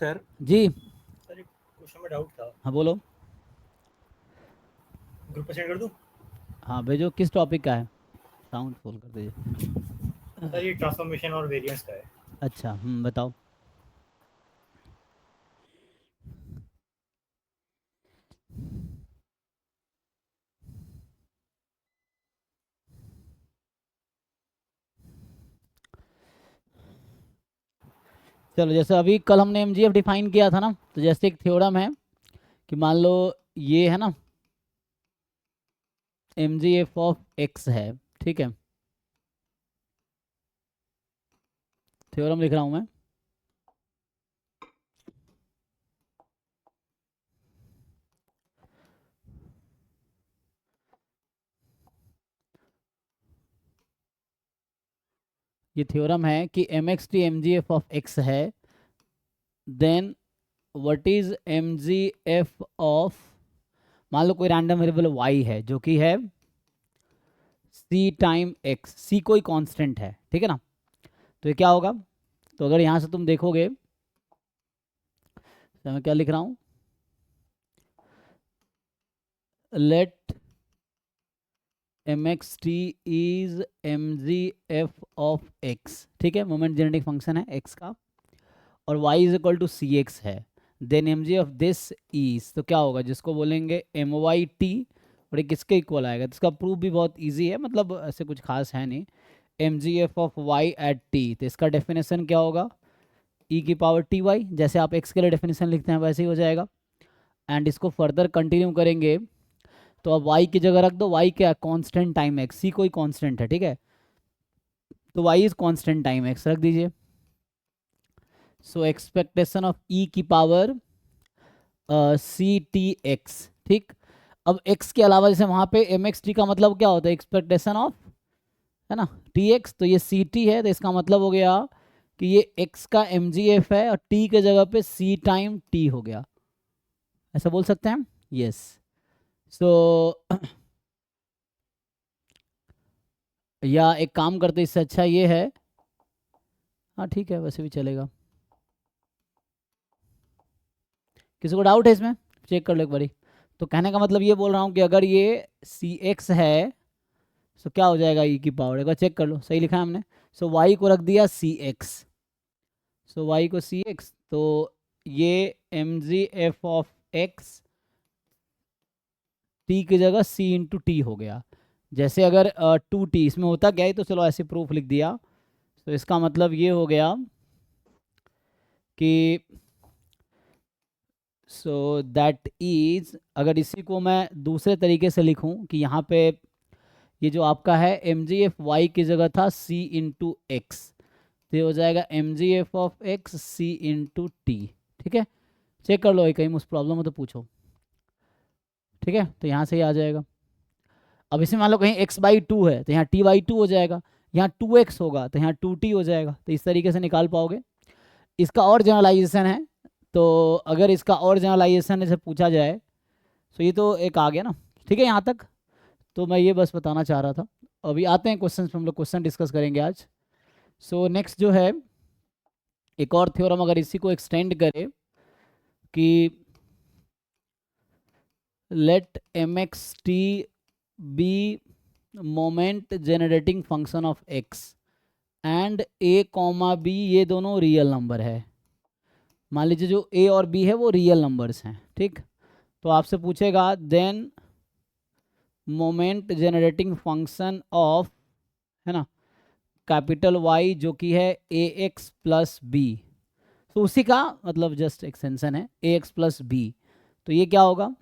Sir जी। Sir एक question में doubt था, हाँ बोलो। ग्रुप पे सेंड कर दूं? हाँ भेजो, किस टॉपिक का है? साउंड फुल कर दीजिए। सर ये ट्रांसफॉर्मेशन और वेरिएंस का है। अच्छा, बताओ। चलो, जैसे अभी कल हमने एमजीएफ डिफाइन किया था ना, तो जैसे एक थ्योरम है कि मान लो ये है ना, एमजीएफ ऑफ एक्स है, ठीक है। थ्योरम लिख रहा हूँ मैं। ये थ्योरम है कि M X T M G F of X है, then what is M G F of, मान लो कोई रैंडम वेरिएबल वाई है जो कि है सी टाइम एक्स, सी कोई कांस्टेंट है, ठीक है ना। तो ये क्या होगा, तो अगर यहाँ से तुम देखोगे तो मैं क्या लिख रहा हूँ, let M X T is M G F of X, ठीक है, मोमेंट जेनेटिक फंक्शन है एक्स का, और y is equal to C X है, then M G of this is, तो क्या होगा, जिसको बोलेंगे एम वाई टी, और ये किसके इक्वल आएगा, तो इसका प्रूफ भी बहुत ईजी है, मतलब ऐसे कुछ खास है नहीं। M G F of Y at T, तो इसका डेफिनेशन क्या होगा, ई की पावर टी वाई, जैसे आप एक्स के लिए डेफिनेशन लिखते हैं वैसे ही हो जाएगा। एंड इसको फर्दर कंटिन्यू करेंगे, तो अब y की जगह रख दो, y क्या, कांस्टेंट टाइम x, c कोई कांस्टेंट है, ठीक है, तो y is constant time x रख दीजिए। सो एक्सपेक्टेशन ऑफ e की पावर सी टी एक्स, ठीक। अब x के अलावा जैसे वहां पे एम एक्स टी का मतलब क्या होता है, एक्सपेक्टेशन ऑफ, है ना, टी एक्स, तो ये सी टी है, तो इसका मतलब हो गया कि ये x का एम जी एफ है और t के जगह पे c टाइम t हो गया, ऐसा बोल सकते हैं, यस। सो या एक काम करते, इससे अच्छा ये है, हाँ ठीक है वैसे भी चलेगा। किसी को डाउट है इसमें, चेक कर लो एक बारी। तो कहने का मतलब ये बोल रहा हूँ कि अगर ये सी एक्स है तो क्या हो जाएगा, ई की पावर, एक बार चेक कर लो, सही लिखा है हमने। सो वाई को रख दिया सी एक्स, सो वाई को सी एक्स, तो ये M G F of X T की जगह सी इंटू टी हो गया। जैसे अगर टू टी इसमें होता क्या है, तो चलो ऐसे प्रूफ लिख दिया, तो इसका मतलब ये हो गया कि सो दैट इज, अगर इसी को मैं दूसरे तरीके से लिखूं कि यहाँ पे ये जो आपका है एम जी एफ वाई की जगह था सी इंटू एक्स, तो ये हो जाएगा M G F of X C into T, ठीक है। चेक कर लो, कहीं मुझे प्रॉब्लम हो तो पूछो, ठीक है, तो यहाँ से ही आ जाएगा। अब इसमें मान लो कहीं एक्स बाई टू है तो यहाँ टी बाई टू हो जाएगा, यहाँ टू एक्स होगा तो यहाँ टू टी हो जाएगा, तो इस तरीके से निकाल पाओगे। इसका और जनरलाइजेशन है, तो अगर इसका और जनरलाइजेशन से पूछा जाए तो ये तो एक आ गया ना, ठीक है यहाँ तक। तो मैं ये बस बताना चाह रहा था। अभी आते हैं क्वेश्चन पे, हम लोग क्वेश्चन डिस्कस करेंगे आज। सो नेक्स्ट जो है, एक और थ्योरम अगर इसी को एक्सटेंड करें कि let M X T be moment generating function of X and A comma B, ये दोनों रियल नंबर है। मान लीजिए जो ए और बी है वो रियल नंबर्स हैं, ठीक। तो आपसे पूछेगा then moment generating function of, है ना, कैपिटल वाई जो कि है ए एक्स प्लस बी, तो उसी का मतलब जस्ट एक्सटेंशन है ए एक्स प्लस बी, तो ये क्या होगा,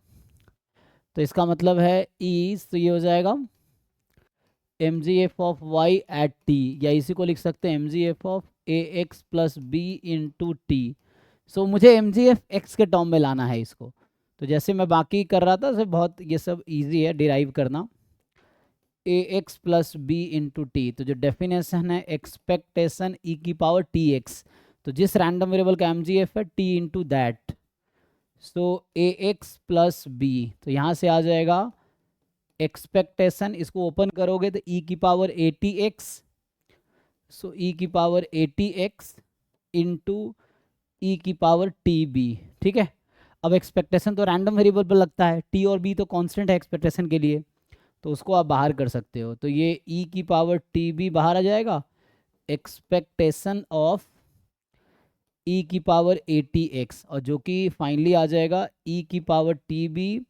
तो इसका मतलब है इज, तो ये हो जाएगा M G F of Y at T, या इसी को लिख सकते हैं M G F of A X plus B into T. So मुझे एम जी एफ एक्स के टर्म में लाना है इसको, तो जैसे मैं बाकी कर रहा था, बहुत ये सब इजी है डिराइव करना, A X plus B into T, तो जो डेफिनेशन है एक्सपेक्टेशन ई की पावर टी एक्स, तो जिस रैंडम वेरिएबल का एम जी एफ है T into that, so A X plus B, तो यहाँ से आ जाएगा एक्सपेक्टेशन, इसको ओपन करोगे तो ई की power A T X, so E की power A T X into E की पावर टी बी, ठीक है। अब एक्सपेक्टेशन तो रैंडम वेरिएबल पर लगता है, टी और बी तो कांस्टेंट है एक्सपेक्टेशन के लिए, तो उसको आप बाहर कर सकते हो। तो ये ई की पावर टी बी बाहर आ जाएगा, एक्सपेक्टेशन ऑफ ई की पावर ए टी एक्स, और जो कि फाइनली आ जाएगा ई की power T B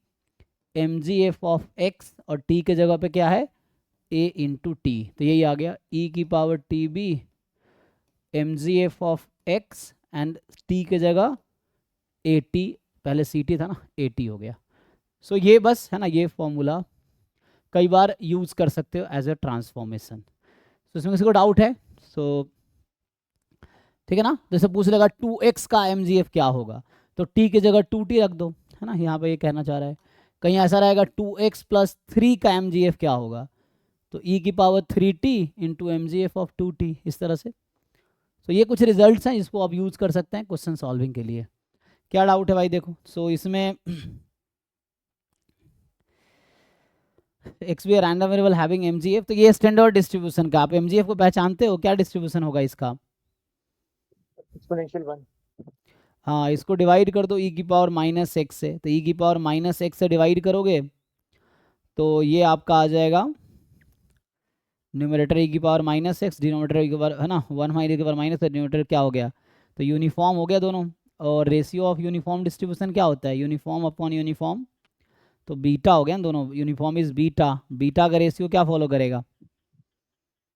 M G F of X, और टी के जगह पे क्या है, ए इंटू टी। तो यही आ गया ई की power T B M G F of X and T के जगह ए टी, पहले सी टी था ना, ए टी हो गया। सो ये बस है ना, ये फॉर्मूला कई बार यूज़ कर सकते हो एज अ ट्रांसफॉर्मेशन। तो इसमें किसी को डाउट है? सो ठीक है ना। जैसे पूछ लेगा 2x का mgf क्या होगा, तो t की जगह 2t रख दो, है ना। यहाँ पे ये कहना चाह रहा है। कहीं ऐसा रहेगा 2x प्लस 3 का mgf क्या होगा, तो e की power 3t into mgf of 2t, इस तरह से। तो ये कुछ रिजल्ट्स हैं जिसको आप यूज़ कर सकते हैं क्वेश्चन सॉल्विंग के लिए। क्या डाउट है भाई? देखो, सो इसमें X be random variable having mgf, तो ये स्टैंडर्ड डिस्ट्रीब्यूशन का, आप mgf को पहचानते हो, क्या डिस्ट्रीब्यूशन होगा इसका? एक्सपोनेंशियल 1। हाँ, इसको डिवाइड कर दो ई की पावर माइनस एक्स से, तो ई की पावर माइनस एक्स से डिवाइड करोगे तो ये आपका आ जाएगा न्यूमरेटर ई की पावर माइनस एक्स, डिनोमिनेटर ई की पावर, है ना, 1 माइनस की पावर माइनस, डिनोमिनेटर क्या हो गया, तो यूनिफॉर्म हो गया दोनों। और रेशियो ऑफ यूनिफॉर्म डिस्ट्रीब्यूशन क्या होता है, यूनिफॉर्म अपॉन यूनिफॉर्म, तो बीटा हो गया दोनों, यूनिफॉर्म इज बीटा, बीटा का रेशियो क्या फॉलो करेगा?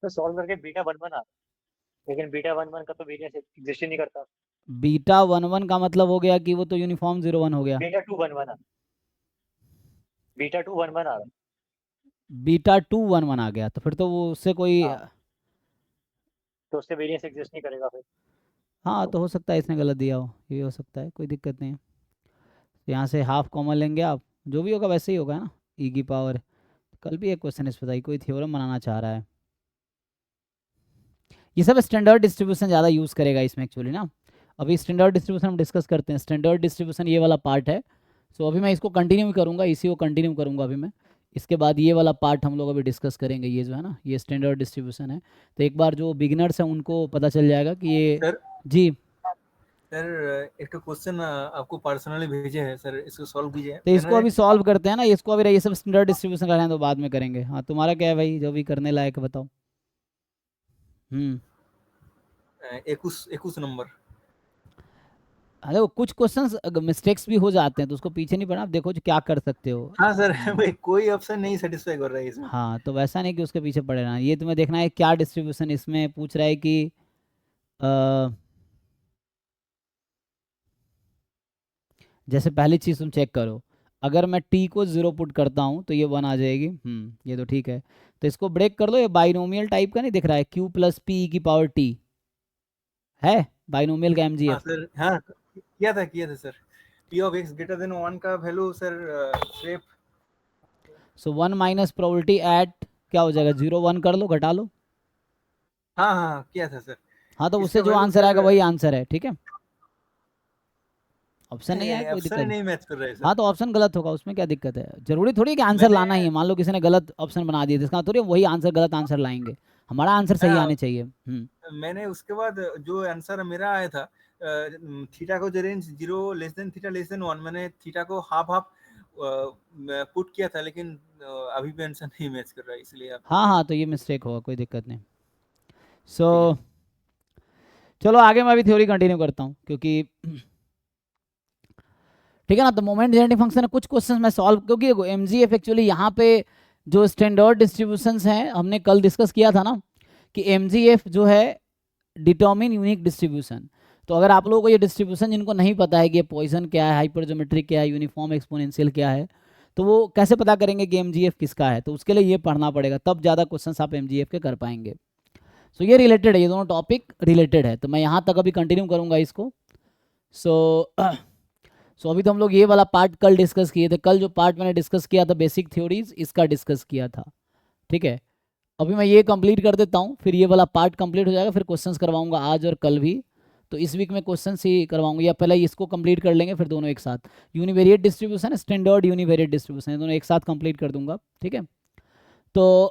तो सॉल्व करके बीटा 1 1 आ, लेकिन बीटा 1 1 का तो वेरिएंस एग्जिस्ट ही नहीं करता। बीटा 1 1 का मतलब हो गया कि वो तो यूनिफॉर्म 0 1 हो गया। बीटा 2 1 1 आ, बीटा 2 1 1 आ रहा। बीटा 2 1 1 आ गया, तो फिर तो वो उससे कोई, हाँ। तो उससे वेरिएंस एग्जिस्ट नहीं करेगा फिर। हाँ तो हो सकता है इसने गलत दिया हो, ये हो सकता है, कोई दिक्कत नहीं है। यहाँ से हाफ कॉमन लेंगे आप, जो भी होगा वैसे ही होगा, है ना। ई की पावर, कल भी एक क्वेश्चन इस पर था, कोई थ्योरम बनाना चाह रहा है। ये सब स्टैंडर्ड डिस्ट्रीब्यूशन ज़्यादा यूज़ करेगा इसमें एक्चुअली ना। अभी स्टैंडर्ड डिस्ट्रीब्यूशन हम डिस्कस करते हैं, स्टैंडर्ड डिस्ट्रीब्यूशन ये वाला पार्ट है। सो अभी मैं इसको कंटिन्यू करूँगा, इसी को कंटिन्यू करूँगा अभी मैं। इसके बाद ये वाला पार्ट हम लोग अभी डिस्कस करेंगे, ये जो है ना, ये स्टैंडर्ड डिस्ट्रीब्यूशन है। तो एक बार जो बिगिनर्स हैं उनको पता चल जाएगा कि ये सर जी सर एक तो क्वेश्चन आपको पर्सनली भेजे हैं सर, इसको सॉल्व कीजिए। तो इसको अभी सॉल्व करते हैं ना, इसको अभी ये सब स्टैंडर्ड डिस्ट्रीब्यूशन कर रहे हैं तो बाद में करेंगे। हाँ, तुम्हारा क्या है भाई जो भी करने लायक है, बताओ। 21 नंबर। अरे वो कुछ क्वेश्चंस मिस्टेक्स भी हो जाते हैं, तो उसको पीछे नहीं पड़ना, आप देखो जो क्या कर सकते हो। हाँ सर भाई कोई ऑप्शन नहीं सेटिस्फाई कर रहा है इसमें। हाँ, तो वैसा नहीं कि उसके पीछे पड़े रहना, ये तुम्हें देखना है क्या डिस्ट्रीब्यूशन इसमें पूछ रहा है कि जैसे पहली चीज़ तुम चेक करो, अगर मैं t को 0 पुट करता हूँ तो ये 1 आ जाएगी। ये तो ठीक है। तो इसको ब्रेक कर लो, ये बाइनोमियल टाइप का नहीं दिख रहा है, q प्लस पी की पावर t है बाइनोमियल का हाँ mgf। सर, हाँ किया था sir. p of x greater than 1 का value sir step. So 1 minus probability at क्या हो जाएगा, 0 1 कर लो, घटा लो। हाँ किया था सर। हाँ, तो इसका उससे जो value आंसर सर आएगा वही आंसर है, ठीक है। ऑप्शन नहीं आया कोई ऑप्शन दिक्कत नहीं मैच कर रहा है सर। हाँ, तो ऑप्शन गलत होगा, उसमें क्या दिक्कत है, जरूरी थोड़ी है कि आंसर लाना ही है। मान लो किसी ने गलत ऑप्शन बना दिया, इसका थोड़ी वही आंसर गलत आंसर लाएंगे, हमारा आंसर सही आने चाहिए। मैंने उसके बाद जो आंसर मेरा आया था, थीटा को जो range 0 less than theta less than 1, मैंने थीटा को हाफ हाफ पुट किया था, लेकिन अभी भी आंसर नहीं मैच कर रहा है, इसलिए आप हाँ, तो ये मिस्टेक होगा, कोई दिक्कत नहीं। सो चलो आगे मैं अभी थ्योरी कंटिन्यू करता हूँ, क्योंकि ठीक है ना। तो मोमेंट जेनरेटिंग फंक्शन है, कुछ क्वेश्चंस मैं सॉल्व, क्योंकि एमजीएफ एक्चुअली यहाँ पे जो स्टैंडर्ड डिस्ट्रीब्यूशंस हैं हमने कल डिस्कस किया था ना, कि एमजीएफ जो है डिटर्मिन यूनिक डिस्ट्रीब्यूशन। तो अगर आप लोगों को ये डिस्ट्रीब्यूशन जिनको नहीं पता है कि ये पॉइसन क्या है, हाइपरजोमेट्रिक क्या है, यूनिफॉर्म एक्सपोनेंशियल क्या है, तो वो कैसे पता करेंगे कि एमजीएफ किसका है, तो उसके लिए ये पढ़ना पड़ेगा, तब ज़्यादा क्वेश्चन आप एमजीएफ के कर पाएंगे। सो ये रिलेटेड है, ये दोनों टॉपिक रिलेटेड है, तो मैं यहाँ तक अभी कंटिन्यू करूँगा इसको। सो अभी तो हम लोग ये वाला पार्ट कल डिस्कस किए थे, कल जो पार्ट मैंने डिस्कस किया था बेसिक थ्योरीज, इसका डिस्कस किया था, ठीक है। अभी मैं ये कंप्लीट कर देता हूँ, फिर ये वाला पार्ट कंप्लीट हो जाएगा, फिर क्वेश्चंस करवाऊंगा आज और कल भी। तो इस वीक में क्वेश्चंस ही करवाऊंगा, या पहले इसको कंप्लीट कर लेंगे फिर दोनों एक साथ। Univariate distribution, standard univariate distribution, दोनों एक साथ कंप्लीट कर दूंगा, ठीक है। तो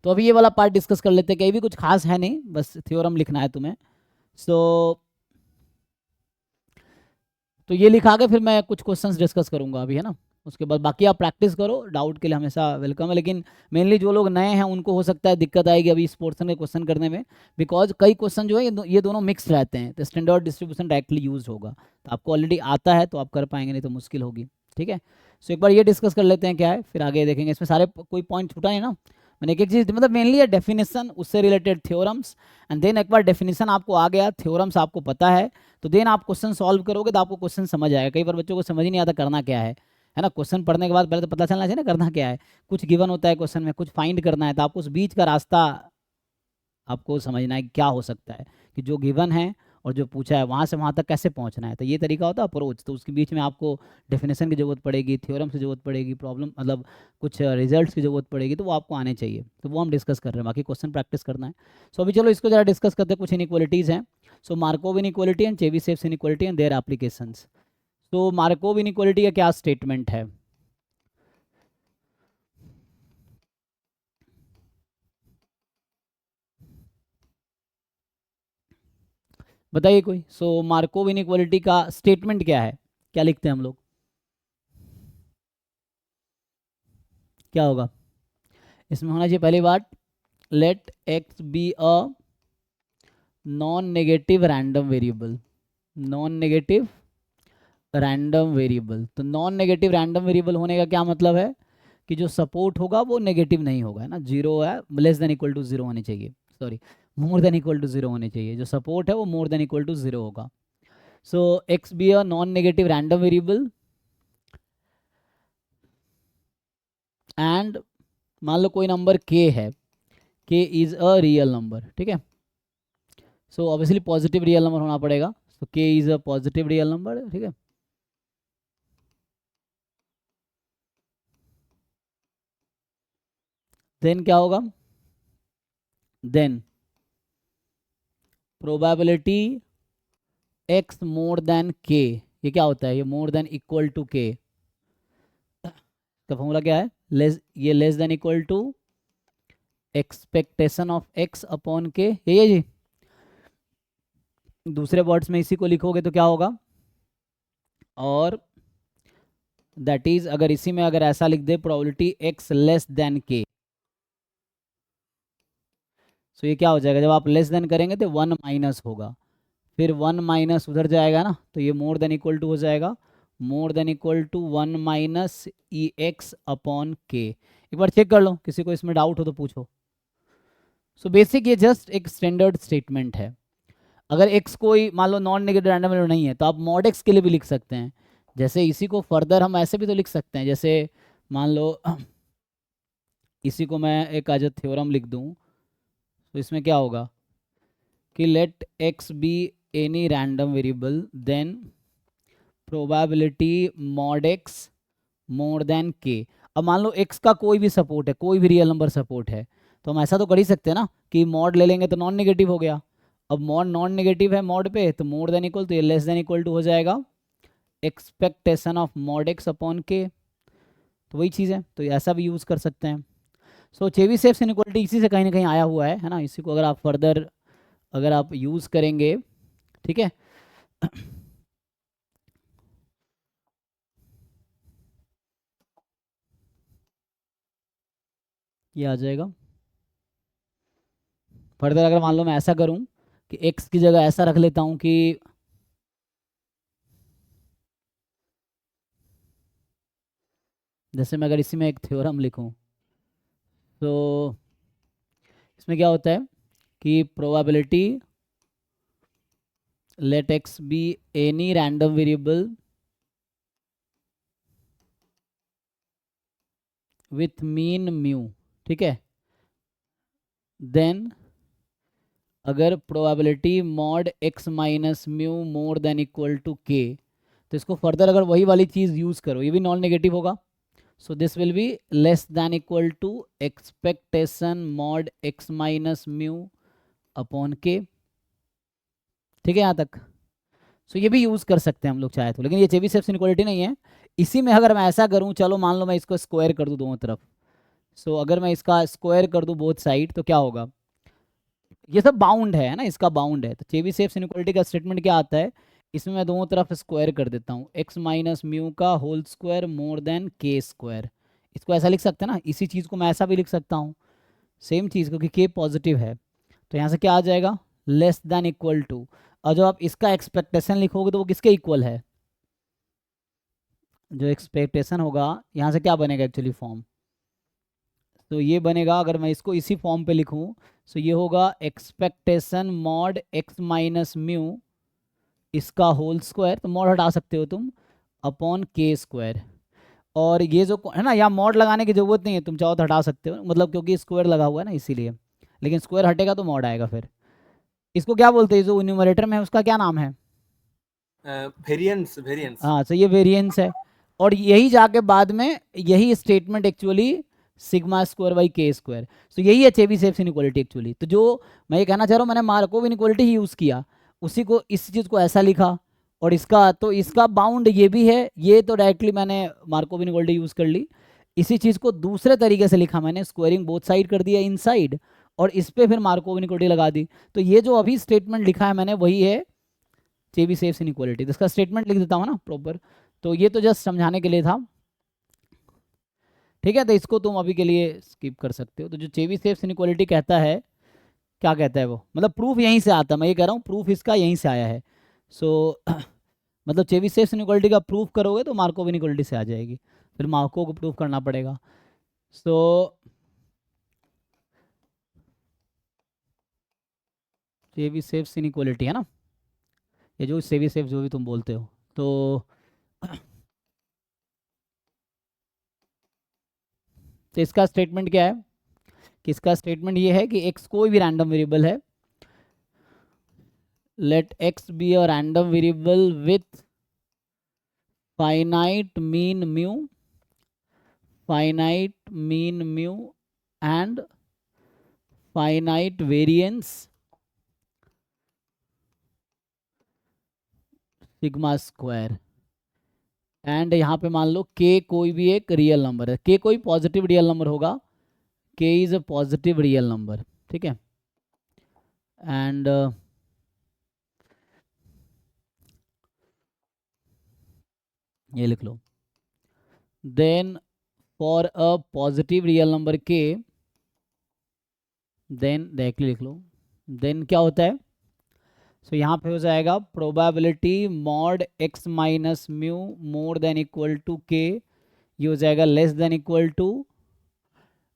अभी ये वाला पार्ट डिस्कस कर लेते हैं, कि अभी कुछ खास है नहीं, बस थ्योरम लिखना है तुम्हें। सो तो ये लिखा के फिर मैं कुछ क्वेश्चंस डिस्कस करूंगा अभी, है ना। उसके बाद बाकी आप प्रैक्टिस करो, डाउट के लिए हमेशा वेलकम है, लेकिन मेनली जो लोग नए हैं उनको हो सकता है दिक्कत आएगी अभी इस पोर्शन के क्वेश्चन करने में, बिकॉज कई क्वेश्चन जो है ये दोनों मिक्स रहते हैं, तो स्टैंडर्ड डिस्ट्रीब्यूशन डायरेक्टली यूज होगा, तो आपको ऑलरेडी आता है तो आप कर पाएंगे, नहीं तो मुश्किल होगी, ठीक है। सो एक बार ये डिस्कस कर लेते हैं क्या है, फिर आगे देखेंगे। इसमें सारे कोई पॉइंट छूटा है ना, मैंने एक एक चीज़ मतलब मेनली है डेफिनेशन, उससे रिलेटेड थ्योरम्स, एंड देन एक बार डेफिनेशन आपको आ गया, थ्योरम्स आपको पता है, तो देन आप क्वेश्चन सॉल्व करोगे तो आपको क्वेश्चन समझ आएगा। कई बार बच्चों को समझ ही नहीं आता करना क्या है ना। क्वेश्चन पढ़ने के बाद पहले तो पता चलना चाहिए ना करना क्या है। कुछ गिवन होता है क्वेश्चन में, कुछ फाइंड करना है, तो आपको उस बीच का रास्ता आपको समझना है कि क्या हो सकता है, कि जो गिवन है और जो पूछा है वहाँ से वहाँ तक कैसे पहुँचना है, तो ये तरीका होता है अप्रोच। तो उसके बीच में आपको डेफिनेशन की जरूरत पड़ेगी, थ्योरम की जरूरत पड़ेगी, प्रॉब्लम मतलब कुछ रिजल्ट्स की जरूरत पड़ेगी, तो वो आपको आने चाहिए, तो वो हम डिस्कस कर रहे हैं, बाकी क्वेश्चन प्रैक्टिस करना है। सो अभी चलो इसको जरा डिस्कस करते हैं। कुछ इनइक्वालिटीज़ हैं, so Markov inequality and Chebyshev's inequality and their applications. तो मार्कोव इनइक्वालिटी का क्या स्टेटमेंट है, बताइए कोई। सो मार्कोव इनइक्वालिटी का स्टेटमेंट क्या है, क्या लिखते हैं हम लोग, क्या होगा इसमें? होना चाहिए पहली बात, let x be a non negative random variable, non negative random variable. तो नॉन नेगेटिव रैंडम वेरिएबल होने का क्या मतलब है, कि जो सपोर्ट होगा वो नेगेटिव नहीं होगा, है ना, जीरो है, less than equal to zero होनी चाहिए, sorry more than equal to zero होनी चाहिए, जो सपोर्ट है वो more than equal to zero होगा। So X be a non negative random variable and मान लो कोई नंबर k है, k is a real number, ठीक है। So obviously positive real number होना पड़ेगा, so k is a positive real number, ठीक है। देन क्या होगा, then probability x more than k, ये क्या होता है, ये more than equal to k का फॉर्मूला क्या है, ये less than equal to expectation of x upon k, यही है जी। दूसरे वर्ड्स में इसी को लिखोगे तो क्या होगा, और दैट इज अगर इसी में अगर ऐसा लिख दे probability x less than k, so ये क्या हो जाएगा, जब आप लेस देन करेंगे तो 1 माइनस होगा, फिर 1 माइनस उधर जाएगा ना, तो ये मोर देन इक्वल टू हो जाएगा, more than equal to 1 minus E X upon k. एक बार चेक कर लो, किसी को इसमें डाउट हो तो पूछो। सो बेसिक ये जस्ट एक स्टैंडर्ड स्टेटमेंट है। अगर x कोई मान लो नॉन नेगेटिव रैंडम वैल्यू नहीं है तो आप मॉड x के लिए भी लिख सकते हैं, जैसे इसी को फर्दर हम ऐसे भी तो लिख सकते हैं, जैसे मान लो इसी को मैं एक आज थ्योरम लिख दूं, तो इसमें क्या होगा कि let x be any random variable then probability mod x more than k। अब मान लो x का कोई भी सपोर्ट है, कोई भी रियल नंबर सपोर्ट है, तो हम ऐसा तो कर ही सकते हैं ना कि मॉड ले लेंगे तो नॉन नेगेटिव हो गया। अब मॉड नॉन नेगेटिव है मॉड पे, तो मोर देन इक्वल, तो ये लेस देन इक्वल टू हो जाएगा expectation of mod x upon k, तो वही चीज़ है, तो ऐसा भी यूज़ कर सकते हैं। सो चेबीशेव्स इनइक्वालिटी इसी से कहीं ना कहीं आया हुआ है ना, इसी को अगर आप फर्दर अगर आप यूज़ करेंगे, ठीक है। ये आ जाएगा फर्दर। अगर मान लो मैं ऐसा करूं कि x की जगह ऐसा रख लेता हूं कि जैसे मैं अगर इसी में एक थ्योरम लिखूं, तो इसमें क्या होता है कि probability let x be any random variable with mean mu, ठीक है। देन अगर probability mod x minus mu more than equal to k, तो इसको फर्दर अगर वही वाली चीज़ यूज़ करो, ये भी नॉन नेगेटिव होगा, so this will be less than equal to expectation mod x minus mu upon k, ठीक है यहाँ तक। सो ये भी यूज़ कर सकते हैं हम लोग चाहे तो, लेकिन ये चेबीशेव्स इनइक्वालिटी नहीं है। इसी में अगर मैं ऐसा करूँ, चलो मान लो मैं इसको स्क्वायर कर दूँ दोनों तरफ, सो अगर मैं इसका स्क्वायर कर दूँ बोथ साइड, तो क्या होगा, ये सब बाउंड है ना, इसका बाउंड है। तो चेबीशेव्स इनइक्वालिटी का स्टेटमेंट क्या आता है, इसमें मैं दोनों तरफ स्क्वायर कर देता हूँ, एक्स माइनस म्यू का होल स्क्वायर मोर देन के स्क्वायर। इसको ऐसा लिख सकते हैं ना, इसी चीज़ को मैं ऐसा भी लिख सकता हूँ, सेम चीज़, क्योंकि के पॉजिटिव है। तो यहाँ से क्या आ जाएगा, लेस देन इक्वल टू। और जब आप इसका एक्सपेक्टेशन लिखोगे तो वो किसके इक्वल है, जो एक्सपेक्टेशन होगा यहाँ से क्या बनेगा एक्चुअली फॉर्म, तो ये बनेगा, अगर मैं इसको इसी फॉर्म पे लिखूं तो ये होगा expectation mod x minus mu इसका होल स्क्वायर, तो मॉड हटा सकते हो तुम, अपॉन के स्क्वायर। और ये जो है ना, यहाँ मॉड लगाने की जरूरत नहीं है, तुम चाहो तो हटा सकते हो, मतलब क्योंकि स्क्वायर लगा हुआ है ना इसीलिए, लेकिन स्क्वायर हटेगा तो मॉड आएगा फिर। इसको क्या बोलते हैं, जो न्यूमरेटर में है उसका क्या नाम है, वेरिएंस वेरिएंस। हाँ, तो ये वेरिएंस है। और यही जाके बाद में यही statement actually sigma square by के स्क्वायर, तो यही है चेबीशेव्स इनइक्वालिटी एक्चुअली। तो जो मैं ये कहना चाह रहा हूँ, मैंने मार्कोव इनइक्वालिटी ही यूज़ किया, उसी को, इस चीज़ को ऐसा लिखा, और इसका तो इसका बाउंड ये भी है, ये तो डायरेक्टली मैंने मार्कोव इनइक्वालिटी यूज़ कर ली। इसी चीज़ को दूसरे तरीके से लिखा मैंने, स्क्वायरिंग बोथ साइड कर दिया इनसाइड, और इस पर फिर मार्कोव इनइक्वालिटी लगा दी। तो ये जो अभी स्टेटमेंट लिखा है मैंने, वही है चेबीशेव्स इनइक्वालिटी। तो इसका स्टेटमेंट लिख देता हूँ ना प्रॉपर, तो ये तो जस्ट समझाने के लिए था, ठीक है। तो इसको तुम अभी के लिए स्किप कर सकते हो। तो जो चेबीशेव्स इनइक्वालिटी कहता है, क्या कहता है वो, मतलब प्रूफ यहीं से आता है, मैं ये कह रहा हूँ प्रूफ इसका यहीं से आया है। सो मतलब चेबीशेव्स इनइक्वालिटी का प्रूफ करोगे तो मार्कोव इनइक्वालिटी से आ जाएगी, फिर मार्कोव को प्रूफ करना पड़ेगा। सो चेबीशेव्स इनइक्वालिटी है ना, ये जो चेबीशेव्स जो भी तुम बोलते हो, तो इसका स्टेटमेंट क्या है, कि इसका स्टेटमेंट ये है कि x कोई भी रैंडम वेरिएबल है, let x be a random variable with finite mean mu, finite mean mu and finite variance sigma square, and यहाँ पे मान लो k कोई भी एक रियल नंबर है, k कोई पॉजिटिव रियल नंबर होगा, k is a positive real number, ठीक है। एंड ये लिख लो, then for a positive real number k, then directly लिख लो, देन क्या होता है, सो यहाँ पे हो जाएगा probability mod x minus mu more than equal to k, ये हो जाएगा लेस देन इक्वल टू,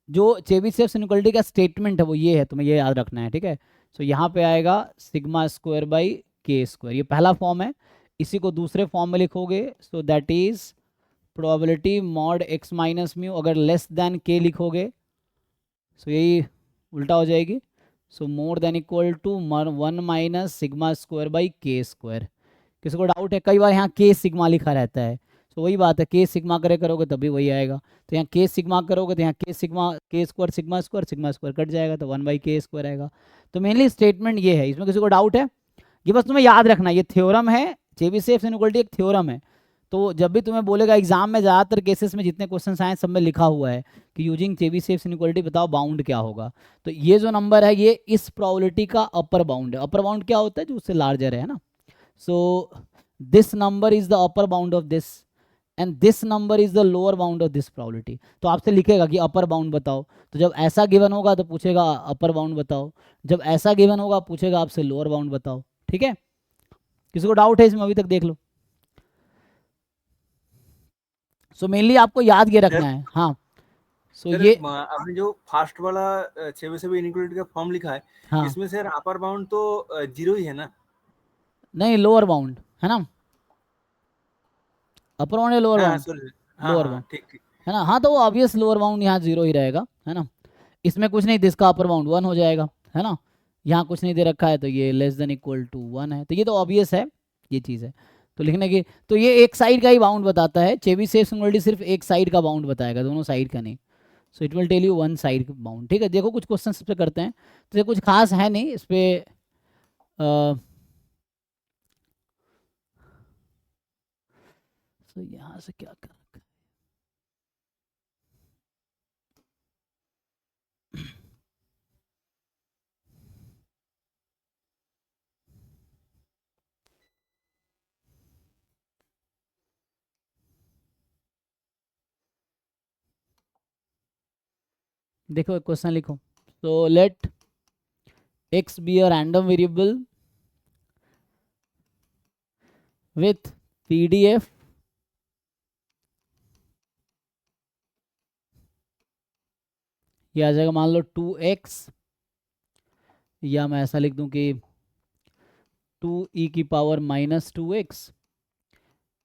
जो चेबीशेव्स इनइक्वालिटी का स्टेटमेंट है वो ये है, तुम्हें ये याद रखना है, ठीक है। सो यहाँ पे आएगा सिग्मा स्क्वायर बाई के स्क्वायर, ये पहला फॉर्म है, इसी को दूसरे फॉर्म में लिखोगे, so that is probability mod x minus mu, अगर लेस देन के लिखोगे सो यही उल्टा हो जाएगी, so more than equal to 1 minus sigma square by के स्क्वायर। किसी को डाउट है, कई बार यहाँ के सिग्मा लिखा रहता है, तो वही बात है, के सिग्मा करोगे तभी वही आएगा। तो यहाँ के सिग्मा करोगे तो यहाँ के सिग्मा, के स्क्वायर सिग्मा स्क्वायर कट जाएगा, तो 1 बाई के स्क्वायर आएगा। तो मेनली स्टेटमेंट ये है, इसमें किसी को डाउट है, ये बस तुम्हें याद रखना, ये थ्योरम है, चेबीशेव्स इनइक्वालिटी एक थ्योरम है। तो जब भी तुम्हें बोलेगा एग्जाम में, ज़्यादातर केसेस में जितने क्वेश्चन आए सब में लिखा हुआ है कि यूजिंग चेबीशेव्स इनइक्वालिटी बताओ बाउंड क्या होगा। तो ये जो नंबर है ये इस प्रोबेबिलिटी का अपर बाउंड है। अपर बाउंड क्या होता है, जो उससे लार्जर है ना। So this number is the upper bound of this and this number is the lower bound of this probability. तो आपसे लिखेगा कि अपर बाउंड बताओ, तो जब ऐसा गिवन होगा तो पूछेगा अपर बाउंड बताओ, जब ऐसा गिवन होगा पूछेगा आपसे लोअर बाउंड बताओ, ठीक है। किसी को डाउट है इसमें अभी तक, देख लो। सो मेनली आपको याद ये रखना है, हाँ। सो सर ये आपने जो फास्ट वाला चेबीशेव इनइक्वालिटी का फॉर्म लिखा है, हाँ, इसमें सर अपर बाउंड तो 0 ही है ना? नहीं लोअर बाउंड है ना, अपर बाउंड या लोअर हाँ बाउंड, सर, हाँ लोअर हाँ बाउंड ठीक ठीक। है ना। हाँ, तो वो ऑब्वियस लोअर बाउंड यहाँ 0 ही रहेगा, है ना। इसमें कुछ नहीं, इसका अपर बाउंड 1 हो जाएगा, है ना। यहाँ कुछ नहीं दे रखा है तो ये लेस देन इक्वल टू 1 है, तो ये तो ऑब्वियस है, ये चीज़ है। तो लिखने की, तो ये एक साइड का ही बाउंड बताता है, चेबीशेव्स इनइक्वालिटी सिर्फ एक साइड का बाउंड बताएगा, दोनों साइड का नहीं। So it will tell you one side bound, ठीक है। देखो कुछ क्वेश्चन इस पे करते हैं, तो ये कुछ खास है नहीं इस पे। तो यहाँ से क्या कर रखा है, देखो एक क्वेश्चन लिखो. So let x be a random variable with PDF ये आ जाएगा मान लो 2x, या मैं ऐसा लिख दूं कि 2e⁻²x,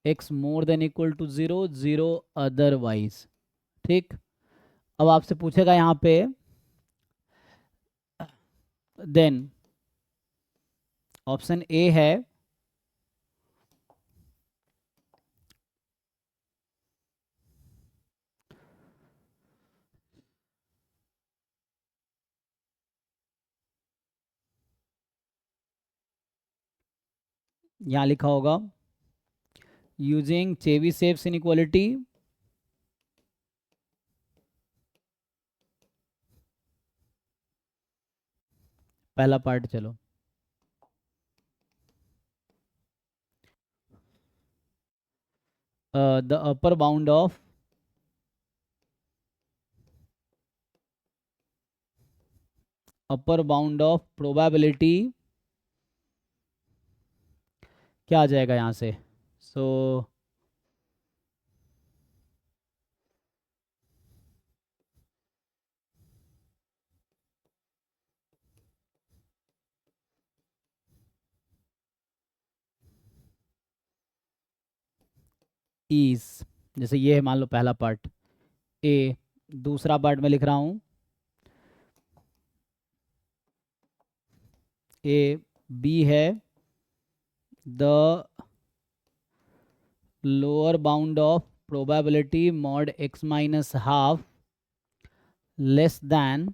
x more than equal to 0, 0 otherwise. ठीक. अब आपसे पूछेगा यहाँ पे देन ऑप्शन ए है यहाँ लिखा होगा यूजिंग चेबीशेव्स इनइक्वालिटी पहला पार्ट. चलो the upper bound of probability क्या आ जाएगा यहाँ से. सो इज, जैसे ये है मान लो पहला पार्ट ए, दूसरा पार्ट में लिख रहा हूँ ए, बी है the lower bound of probability mod x minus half less than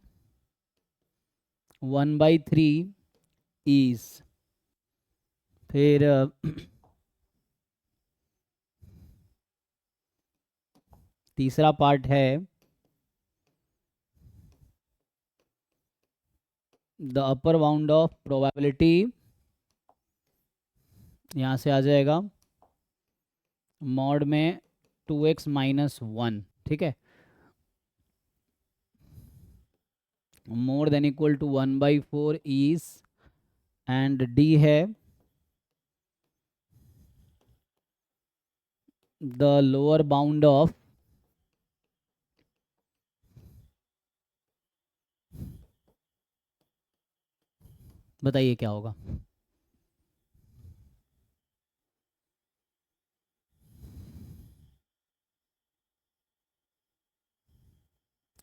1/3 is. फिर तीसरा पार्ट है the upper bound of probability, यहाँ से आ जाएगा मॉड में 2x माइनस 1. ठीक है. More than equal to 1/4 is, and D है द लोअर बाउंड ऑफ बताइए क्या होगा.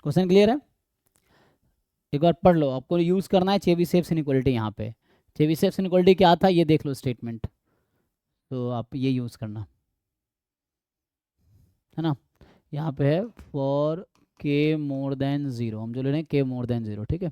क्वेश्चन क्लियर है. एक बार पढ़ लो. आपको यूज करना है चेबीशेव्स इनइक्वालिटी. यहाँ पे चेबीशेव्स इनइक्वालिटी क्या था ये देख लो स्टेटमेंट, तो आप ये यूज करना है ना. यहाँ पे है फॉर के मोर देन 0, हम जो ले रहे हैं के मोर देन 0. ठीक है.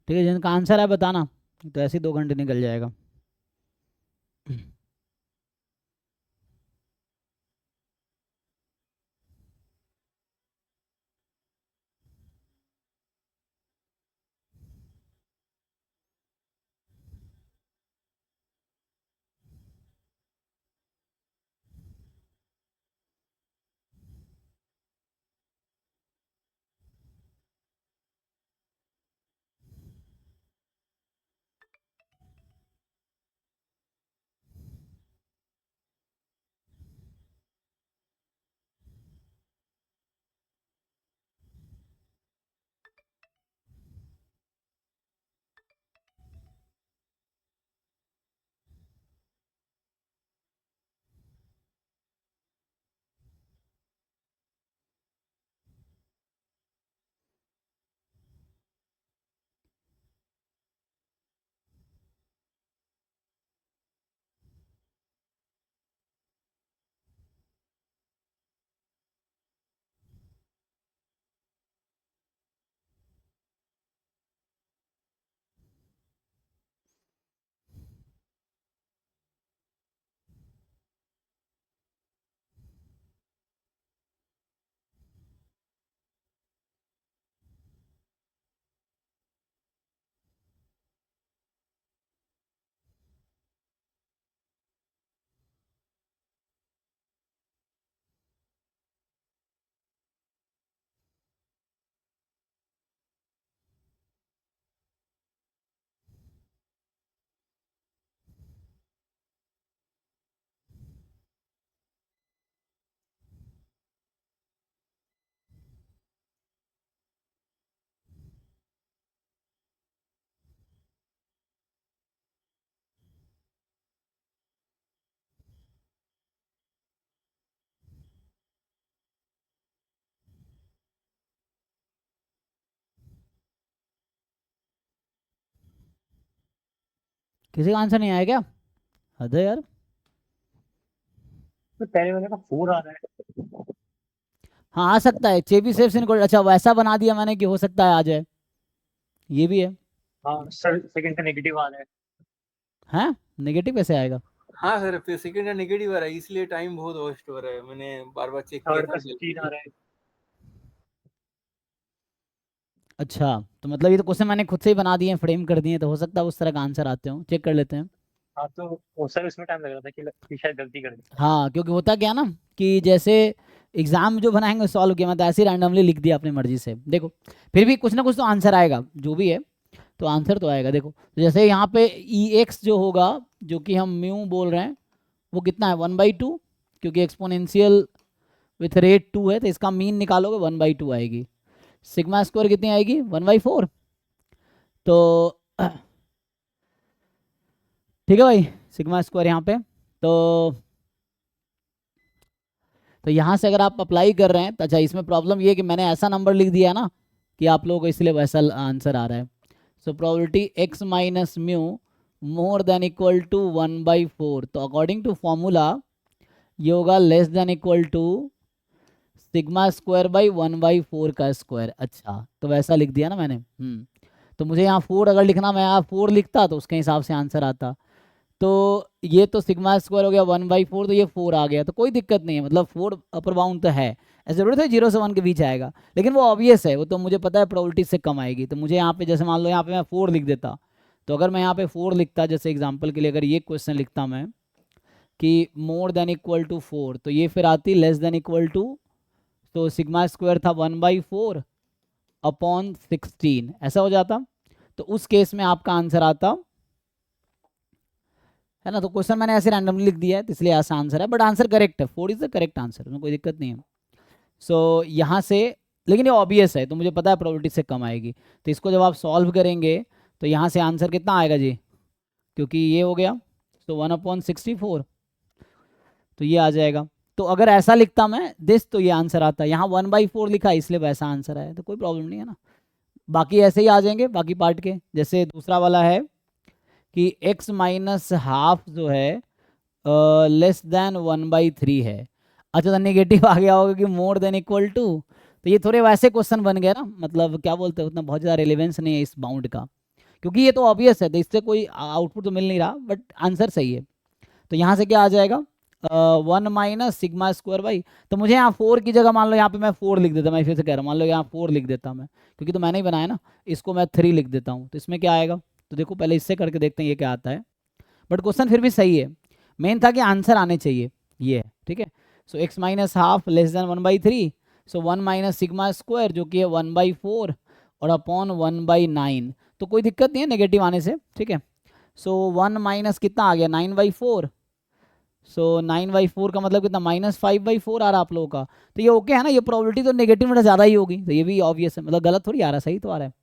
ठीक है, जिनका आंसर है बताना, तो ऐसे ही 2 घंटे निकल जाएगा। किसी का आंसर नहीं आया क्या? हद है यार। तो पहले वाले का 4 आ रहा है। हाँ आ सकता है, चेबी सेफ सिन कोड, अच्छा वैसा बना दिया मैंने कि हो सकता है आ जाए, ये भी है। हाँ सर, सेकंड का नेगेटिव आ रहा है। हैं, नेगेटिव कैसे आएगा? हाँ सर, फिर सेकंड का नेगेटिव आ रहा है, इसलिए टाइम बहुत वेस्ट हो रहा है। मैंने बार बार चेक किया थर्ड था का 16 आ रहा है। अच्छा, तो मतलब ये तो क्वेश्चन मैंने खुद से ही बना दिए, फ्रेम कर दिए, तो हो सकता है उस तरह का आंसर आते हो, चेक कर लेते हैं। हाँ तो वो सर उसमें टाइम लग रहा था कि शायद गलती कर दी। हाँ, क्योंकि होता क्या ना कि जैसे एग्जाम जो बनाएंगे सॉल्व किया, मतलब ऐसे ही रैंडमली लिख दिया अपनी मर्जी से, देखो फिर भी कुछ ना कुछ तो आंसर आएगा, जो भी है तो आंसर तो आएगा। देखो तो जैसे यहाँ पे ई एक्स जो होगा, जो कि हम म्यू बोल रहे हैं, वो कितना है 1/2, क्योंकि एक्सपोनेंशियल विथ रेट 2 है, तो इसका मीन निकालोगे 1/2 आएगी। सिग्मा स्क्वायर कितनी आएगी 1/4। तो ठीक है भाई, सिग्मा स्क्वायर यहाँ पे, तो यहाँ से अगर आप अप्लाई कर रहे हैं तो अच्छा, इसमें प्रॉब्लम ये है कि मैंने ऐसा नंबर लिख दिया ना कि आप लोगों को इसलिए वैसा आंसर आ रहा है। So probability x minus mu more than equal to 1/4, तो अकॉर्डिंग टू फॉर्मूला ये होगा less than equal to sigma square by 1/4 का स्क्वायर। अच्छा, तो वैसा लिख दिया ना मैंने। तो मुझे यहाँ 4 अगर लिखना, मैं यहाँ 4 लिखता तो उसके हिसाब से आंसर आता। तो ये तो सिग्मा स्क्वायर हो गया 1/4, तो ये 4 आ गया, तो कोई दिक्कत नहीं है, मतलब 4 अपर बाउंड तो है, ऐसे जरूरत है 0 से 1 के बीच आएगा, लेकिन वो ऑब्वियस है, वो तो मुझे पता है प्रोबेबिलिटी से कम आएगी। तो मुझे यहाँ पे जैसे मान लो यहाँ पे मैं 4 लिख देता, तो अगर मैं यहाँ पे 4 लिखता, जैसे एग्जाम्पल के लिए अगर ये क्वेश्चन लिखता मैं कि मोर देन इक्वल टू 4, तो ये फिर आती लेस देन इक्वल टू, तो सिग्मा स्क्वायर था 1/4 अपॉन 16, ऐसा हो जाता। तो उस केस में आपका आंसर आता है ना। तो क्वेश्चन मैंने ऐसे रैंडमली लिख दिया है, तो इसलिए ऐसा आंसर है, बट आंसर करेक्ट है, 4 इज द करेक्ट आंसर, उसमें कोई दिक्कत नहीं है। सो यहाँ से, लेकिन ये ऑब्वियस है, तो मुझे पता है प्रोबेबिलिटी से कम आएगी, तो इसको जब आप सॉल्व करेंगे तो यहाँ से आंसर कितना आएगा जी, क्योंकि ये हो गया तो 1/64, तो ये आ जाएगा। तो अगर ऐसा लिखता मैं दिस, तो ये आंसर आता, यहाँ 1/4 लिखा इसलिए वैसा आंसर आया, तो कोई प्रॉब्लम नहीं है ना। बाकी ऐसे ही आ जाएंगे बाकी पार्ट के, जैसे दूसरा वाला है कि x माइनस हाफ जो है लेस देन 1/3 है। अच्छा, तो नेगेटिव आ गया होगा कि मोर देन इक्वल टू, तो ये थोड़े वैसे क्वेश्चन बन गए ना, मतलब क्या बोलते हैं, उतना बहुत ज़्यादा रिलेवेंस नहीं है इस बाउंड का। क्योंकि ये तो ऑब्वियस है, तो इससे कोई आउटपुट तो मिल नहीं रहा, बट आंसर सही है। तो यहाँ से क्या आ जाएगा 1 माइनस सिग्मा स्क्वायर बाई, तो मुझे यहाँ 4 की जगह मान लो यहाँ पे मैं 4 लिख देता, मैं फिर से कह रहा हूँ, मान लो यहाँ 4 लिख देता मैं, क्योंकि तो मैंने ही बनाया ना, इसको मैं 3 लिख देता हूँ, तो इसमें क्या आएगा, तो देखो पहले इससे करके देखते हैं ये क्या आता है, बट क्वेश्चन फिर भी सही है, मेन था कि आंसर आने चाहिए, ये है, ठीक है। So X minus half less than 1/3, so 1 minus sigma square जो कि है 1/4 और अपॉन 1/9, तो कोई दिक्कत नहीं है नेगेटिव आने से, ठीक है। सो 1 माइनस कितना आ गया 9/4, सो 9/4 का मतलब कितना -5/4 आ रहा आप लोगों का, तो ये ओके है ना, ये प्रोबेबिलिटी तो नेगेटिव में ज़्यादा ही होगी, तो ये भी ऑब्वियस है, मतलब गलत थोड़ी आ रहा है, सही तो आ रहा है,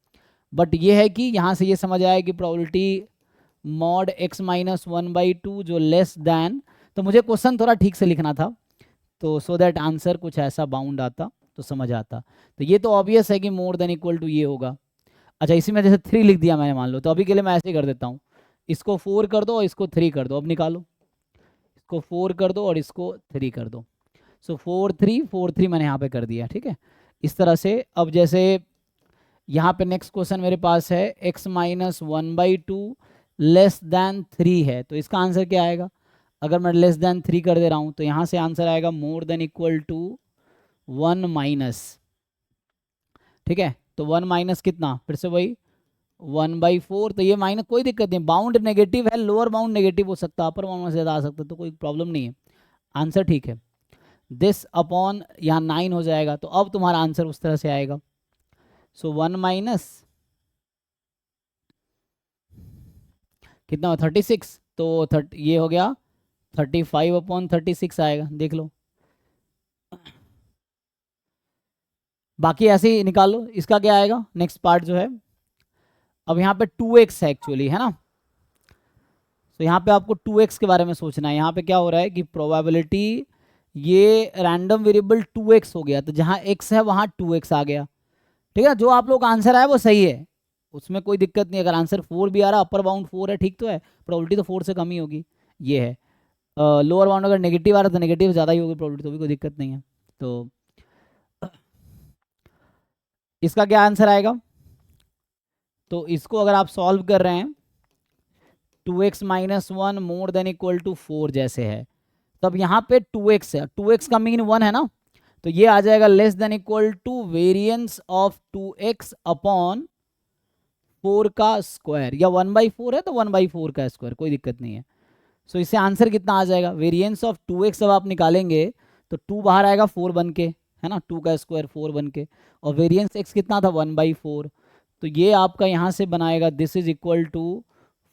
बट ये है कि यहाँ से ये समझ आया कि प्रोबेबिलिटी मॉड x माइनस 1/2 जो लेस दैन, तो मुझे क्वेश्चन थोड़ा ठीक से लिखना था, तो सो दैट आंसर कुछ ऐसा बाउंड आता तो समझ आता, तो ये तो ऑब्वियस है कि मोर देन इक्वल टू ये होगा। अच्छा इसी में जैसे 3 लिख दिया मैंने मान लो, तो अभी के लिए मैं ऐसे ही कर देता हूँ, इसको 4 कर दो और इसको 3 कर दो, अब निकालो, इसको 4 कर दो और इसको 3 कर दो, सो 4 3 मैंने यहाँ पे कर दिया, ठीक है। इस तरह से अब जैसे यहाँ पे नेक्स्ट क्वेश्चन मेरे पास है x माइनस 1/2 लेस दैन 3 है, तो इसका आंसर क्या आएगा, अगर मैं लेस दैन 3 कर दे रहा हूँ तो यहाँ से आंसर आएगा more than equal to 1 minus, ठीक है, तो 1 माइनस कितना, फिर से वही 1/4, तो ये माइनस कोई दिक्कत नहीं, बाउंड नेगेटिव है, लोअर बाउंड नेगेटिव हो सकता है, अपर बाउंड में से ज़्यादा आ सकता है, तो कोई प्रॉब्लम नहीं है, आंसर ठीक है। दिस अपॉन यहाँ 9 हो जाएगा, तो अब तुम्हारा आंसर उस तरह से आएगा, सो 1 माइनस कितना हो 36, तो ये हो गया 35/36 आएगा, देख लो, बाकी ऐसे ही निकाल लो, इसका क्या आएगा नेक्स्ट पार्ट जो है, अब यहाँ पे 2x है एक्चुअली, है ना, तो यहाँ पे आपको 2x के बारे में सोचना है, यहाँ पे क्या हो रहा है कि प्रोबेबिलिटी ये रैंडम वेरिएबल 2x हो गया, तो जहाँ x है वहाँ 2x आ गया, ठीक है, जो आप लोग का आंसर आया वो सही है, उसमें कोई दिक्कत नहीं, अगर आंसर 4 भी आ रहा, अपर बाउंड 4 है, ठीक तो है, प्रोबेबिलिटी तो 4 से कम ही होगी, ये है, लोअर बाउंड अगर नेगेटिव आ रहा तो नेगेटिव ज़्यादा ही होगी प्रोबेबिलिटी, तो भी कोई दिक्कत नहीं है, तो इसका क्या आंसर आएगा, तो इसको अगर आप सॉल्व कर रहे हैं 2x minus 1 more than equal to 4 जैसे है, तब यहाँ पे 2x है, 2x का मीन 1 है ना, तो ये आ जाएगा less than equal to variance of 2x upon 4 का स्क्वायर, या 1/4 है तो 1/4 का स्क्वायर, कोई दिक्कत नहीं है। सो इससे आंसर कितना आ जाएगा, वेरिएंस ऑफ 2x जब आप निकालेंगे तो 2 बाहर आएगा 4 बन के, है ना, 2 का स्क्वायर 4 बन के, और वेरिएंस x कितना था 1/4, तो ये आपका यहाँ से बनाएगा this is equal to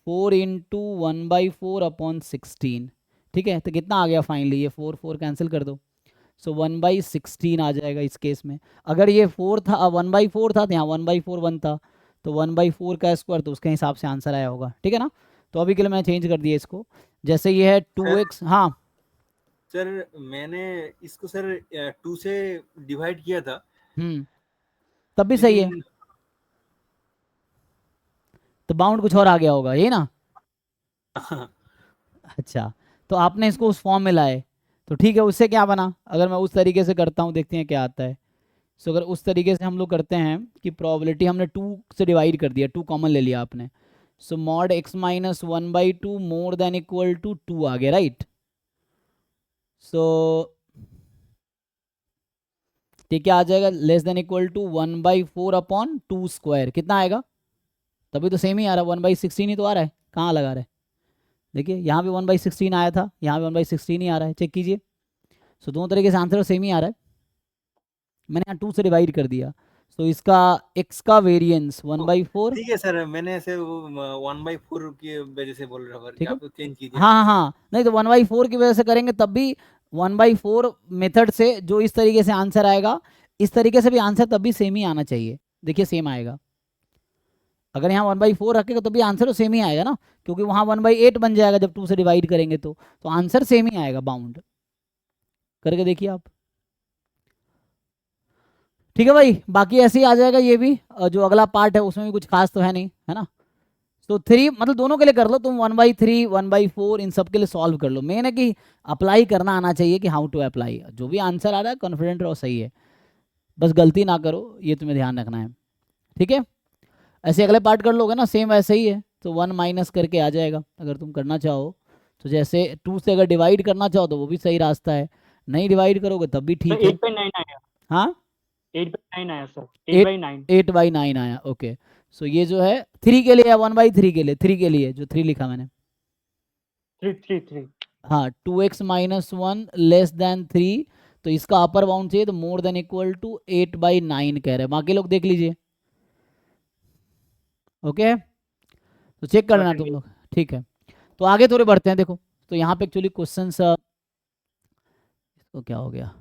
4 into 1/4 upon 16, ठीक है, तो कितना आ गया फाइनली, ये 4 कैंसिल कर दो, सो 1/16 आ जाएगा इस केस में, अगर ये 4 था 1/4 था तो यहाँ 1/4 बनता, तो 1/4 का स्क्वायर, तो उसके हिसाब से आंसर आया होगा, ठीक है ना। तो अभी के लिए मैं चेंज कर दिया इसको, जैसे ये है 2x, हाँ सर मैंने इसको सर 2 से डिवाइड किया था, तब भी सही है, लेकिन तो बाउंड कुछ और आ गया होगा, यही ना। अच्छा, तो आपने इसको उस फॉर्म में लाए, तो ठीक है, उससे क्या बना, अगर मैं उस तरीके से करता हूँ देखते हैं क्या आता है। सो अगर उस तरीके से हम लोग करते हैं कि प्रोबेबिलिटी हमने 2 से डिवाइड कर दिया, 2 कॉमन ले लिया आपने, so mod x minus 1/2 more than equal to 2 आ गया, राइट। सो ये क्या आ जाएगा, less than equal to 1/4 upon 2 square, कितना आएगा, तभी तो सेम ही आ रहा है, 1/16 ही तो आ रहा है, कहाँ लगा रहा है, देखिए यहाँ भी 1/16 आया था, यहाँ भी 1/16 ही आ रहा है, चेक कीजिए, सो दोनों तरीके से आंसर सेम ही आ रहा है, मैंने यहाँ 2 से डिवाइड कर दिया, तो इसका x का वेरिएंस 1/4, ठीक है सर, मैंने ऐसे 1/4 की वजह से बोल रहा था, ठीक है, आप चेंज कीजिए। हाँ, नहीं तो 1/4 की वजह से करेंगे तब भी 1/4 मेथड से जो इस तरीके से आंसर आएगा, इस तरीके से भी आंसर तब भी सेम ही आना चाहिए, देखिए सेम आएगा, अगर यहाँ 1/4 रखेगा तो भी आंसर तो सेम ही आएगा ना, क्योंकि वहाँ 1/8 बन जाएगा जब 2 से डिवाइड करेंगे, तो आंसर सेम ही आएगा, बाउंड करके देखिए आप, ठीक है भाई, बाकी ऐसे ही आ जाएगा ये भी, जो अगला पार्ट है उसमें भी कुछ खास तो है नहीं, है ना। तो 3 मतलब दोनों के लिए कर लो तुम, 1/3 1/4 इन सब के लिए सॉल्व कर लो, मेन है कि अप्लाई करना आना चाहिए, कि हाउ टू अप्लाई, जो भी आंसर आ रहा है कॉन्फिडेंट रहो, सही है, बस गलती ना करो, ये तुम्हें ध्यान रखना है, ठीक है। ऐसे अगले पार्ट कर लोगे ना, सेम वैसे ही है, तो 1 माइनस करके आ जाएगा अगर तुम करना चाहो तो। जैसे 2 से अगर डिवाइड करना चाहो तो वो भी सही रास्ता है, नहीं डिवाइड करोगे तब भी ठीक है। 8/9 आया। हाँ 8/9 आया सर, 8 8/9। 8/9 आया, ओके। सो ये जो है 3 के लिए है, 1/3 के लिए, 3 के लिए जो 3 लिखा मैंने। 3 हाँ 2x माइनस 1 लेस देन 3, तो इसका अपर बाउंड चाहिए तो मोर देन इक्वल टू 8/9 कह रहे हैं। बाकी लोग देख लीजिए, ओके, तो चेक कर लेना तुम लोग, ठीक है। तो आगे थोड़े बढ़ते हैं, देखो तो यहाँ पे एक्चुअली क्वेश्चन तो क्या हो गया,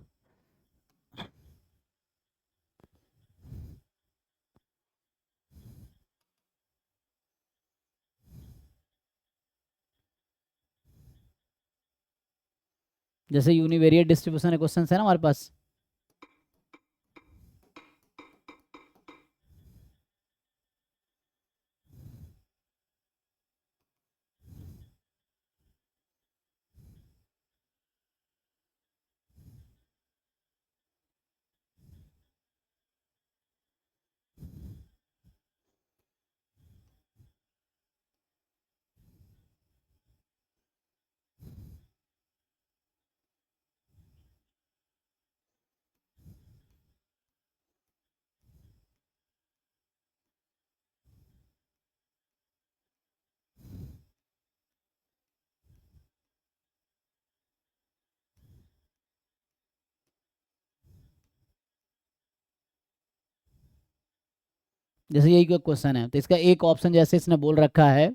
जैसे यूनिवेरिएट डिस्ट्रीब्यूशन के क्वेश्चन है ना हमारे पास, जैसे यही कोई क्वेश्चन है तो इसका एक ऑप्शन जैसे इसने बोल रखा है,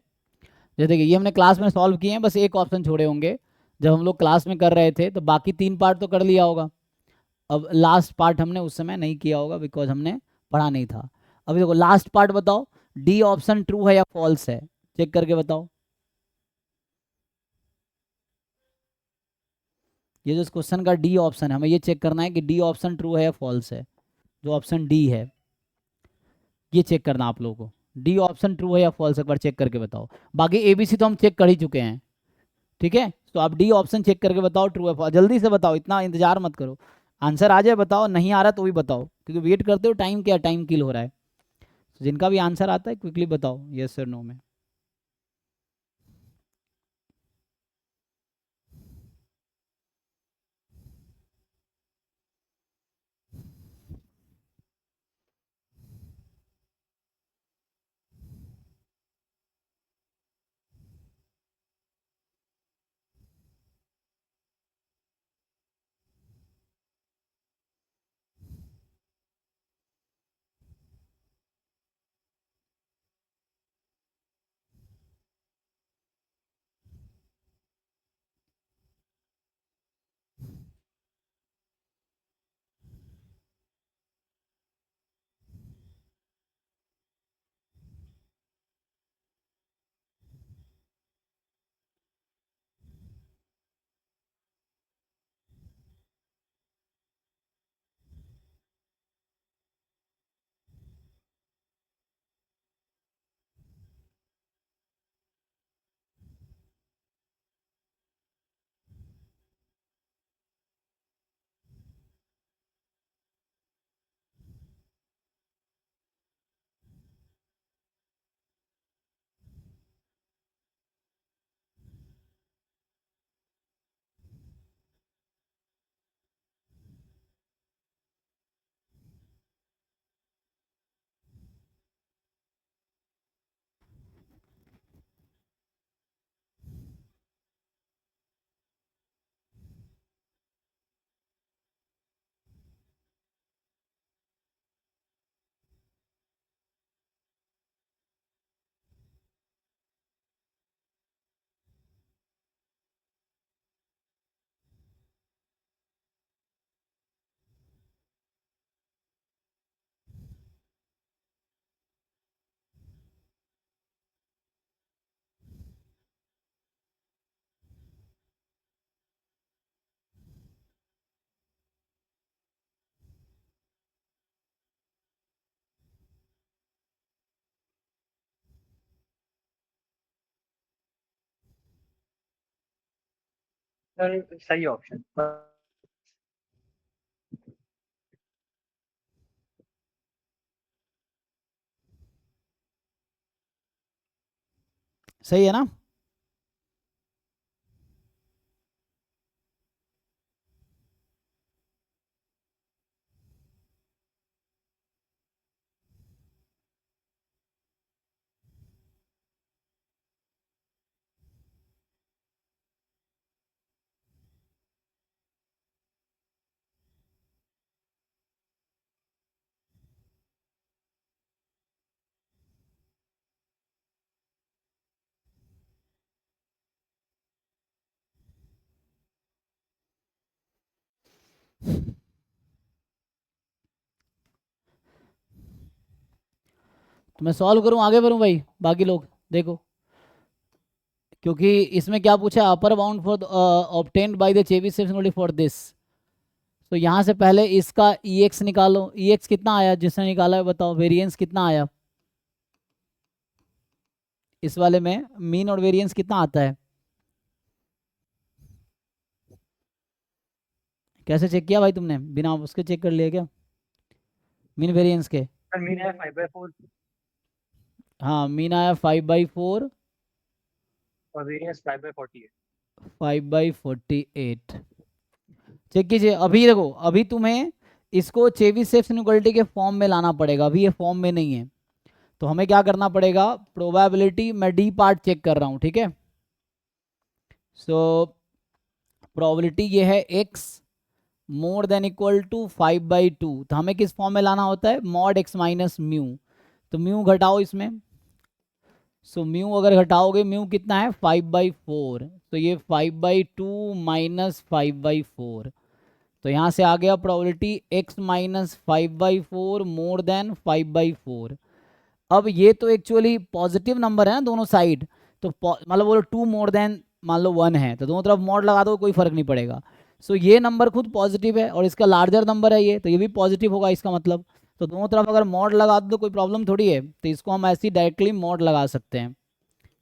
जैसे देखिए ये हमने क्लास में सॉल्व किए हैं, बस एक ऑप्शन छोड़े होंगे जब हम लोग क्लास में कर रहे थे, तो बाकी 3 पार्ट तो कर लिया होगा। अब लास्ट पार्ट हमने उस समय नहीं किया होगा बिकॉज हमने पढ़ा नहीं था। अभी देखो लास्ट पार्ट बताओ, डी ऑप्शन ट्रू है या फॉल्स है, चेक करके बताओ। ये जो इस क्वेश्चन का डी ऑप्शन है, हमें ये चेक करना है कि डी ऑप्शन ट्रू है या फॉल्स है। जो ऑप्शन डी है ये चेक करना आप लोगों को, डी ऑप्शन ट्रू है या फॉल्स, एक बार चेक करके बताओ। बाकी एबीसी तो हम चेक कर ही चुके हैं, ठीक है। तो आप डी ऑप्शन चेक करके बताओ ट्रू है फॉल्स, जल्दी से बताओ, इतना इंतजार मत करो। आंसर आ जाए बताओ, नहीं आ रहा तो भी बताओ, क्योंकि वेट करते हो टाइम क्या, टाइम किल हो रहा है। तो जिनका भी आंसर आता है क्विकली बताओ यस और नो में। सर सही ऑप्शन। सही है ना? तो मैं सॉल्व करूं, आगे बढ़ूं भाई? बाकी लोग देखो, क्योंकि इसमें क्या पूछा, upper bound for obtained by the Chebyshev equality for this. तो यहाँ से पहले इसका EX निकालो। EX कितना आया जिसने निकाला है बताओ, वेरिएंस कितना आया इस वाले में, मीन और वेरिएंस कितना आता है? कैसे चेक किया भाई तुमने, बिना उसके चेक कर लिया क्या मीन वेरिएंस के? सर मीन है 5/4 हाँ, मीन आया 5/4 और वेरिएंस 5/48। 5/48। चेक कीजिए। अभी देखो, अभी तुम्हें इसको चेबीशेव इनइक्वालिटी के फॉर्म में लाना पड़ेगा, अभी ये फॉर्म में नहीं है। तो हमें क्या करना पड़ेगा, प्रोबेबिलिटी, मैं डी पार्ट चेक कर रहा हूँ, ठीक है? सो प्रोबेबिलिटी ये है x more than equal to 5/2। तो हमें किस फॉर्म में लाना होता है, मॉड x माइनस म्यू। तो म्यू घटाओ इसमें। सो म्यू अगर घटाओगे, म्यू कितना है 5/4, तो ये 5/2 माइनस 5/4। तो यहाँ से आ गया probability x minus 5/4 more than 5/4। अब ये तो एक्चुअली पॉजिटिव नंबर है ना दोनों साइड, तो मतलब बोलो 2 मोर देन मान लो 1 है, तो दोनों तरफ मॉड लगा दो, कोई फर्क नहीं पड़ेगा। सो ये नंबर खुद पॉजिटिव है और इसका लार्जर नंबर है ये, तो ये भी पॉजिटिव होगा इसका मतलब। तो दोनों तरफ अगर मॉड लगा दो तो कोई प्रॉब्लम थोड़ी है, तो इसको हम ऐसे ही डायरेक्टली मॉड लगा सकते हैं।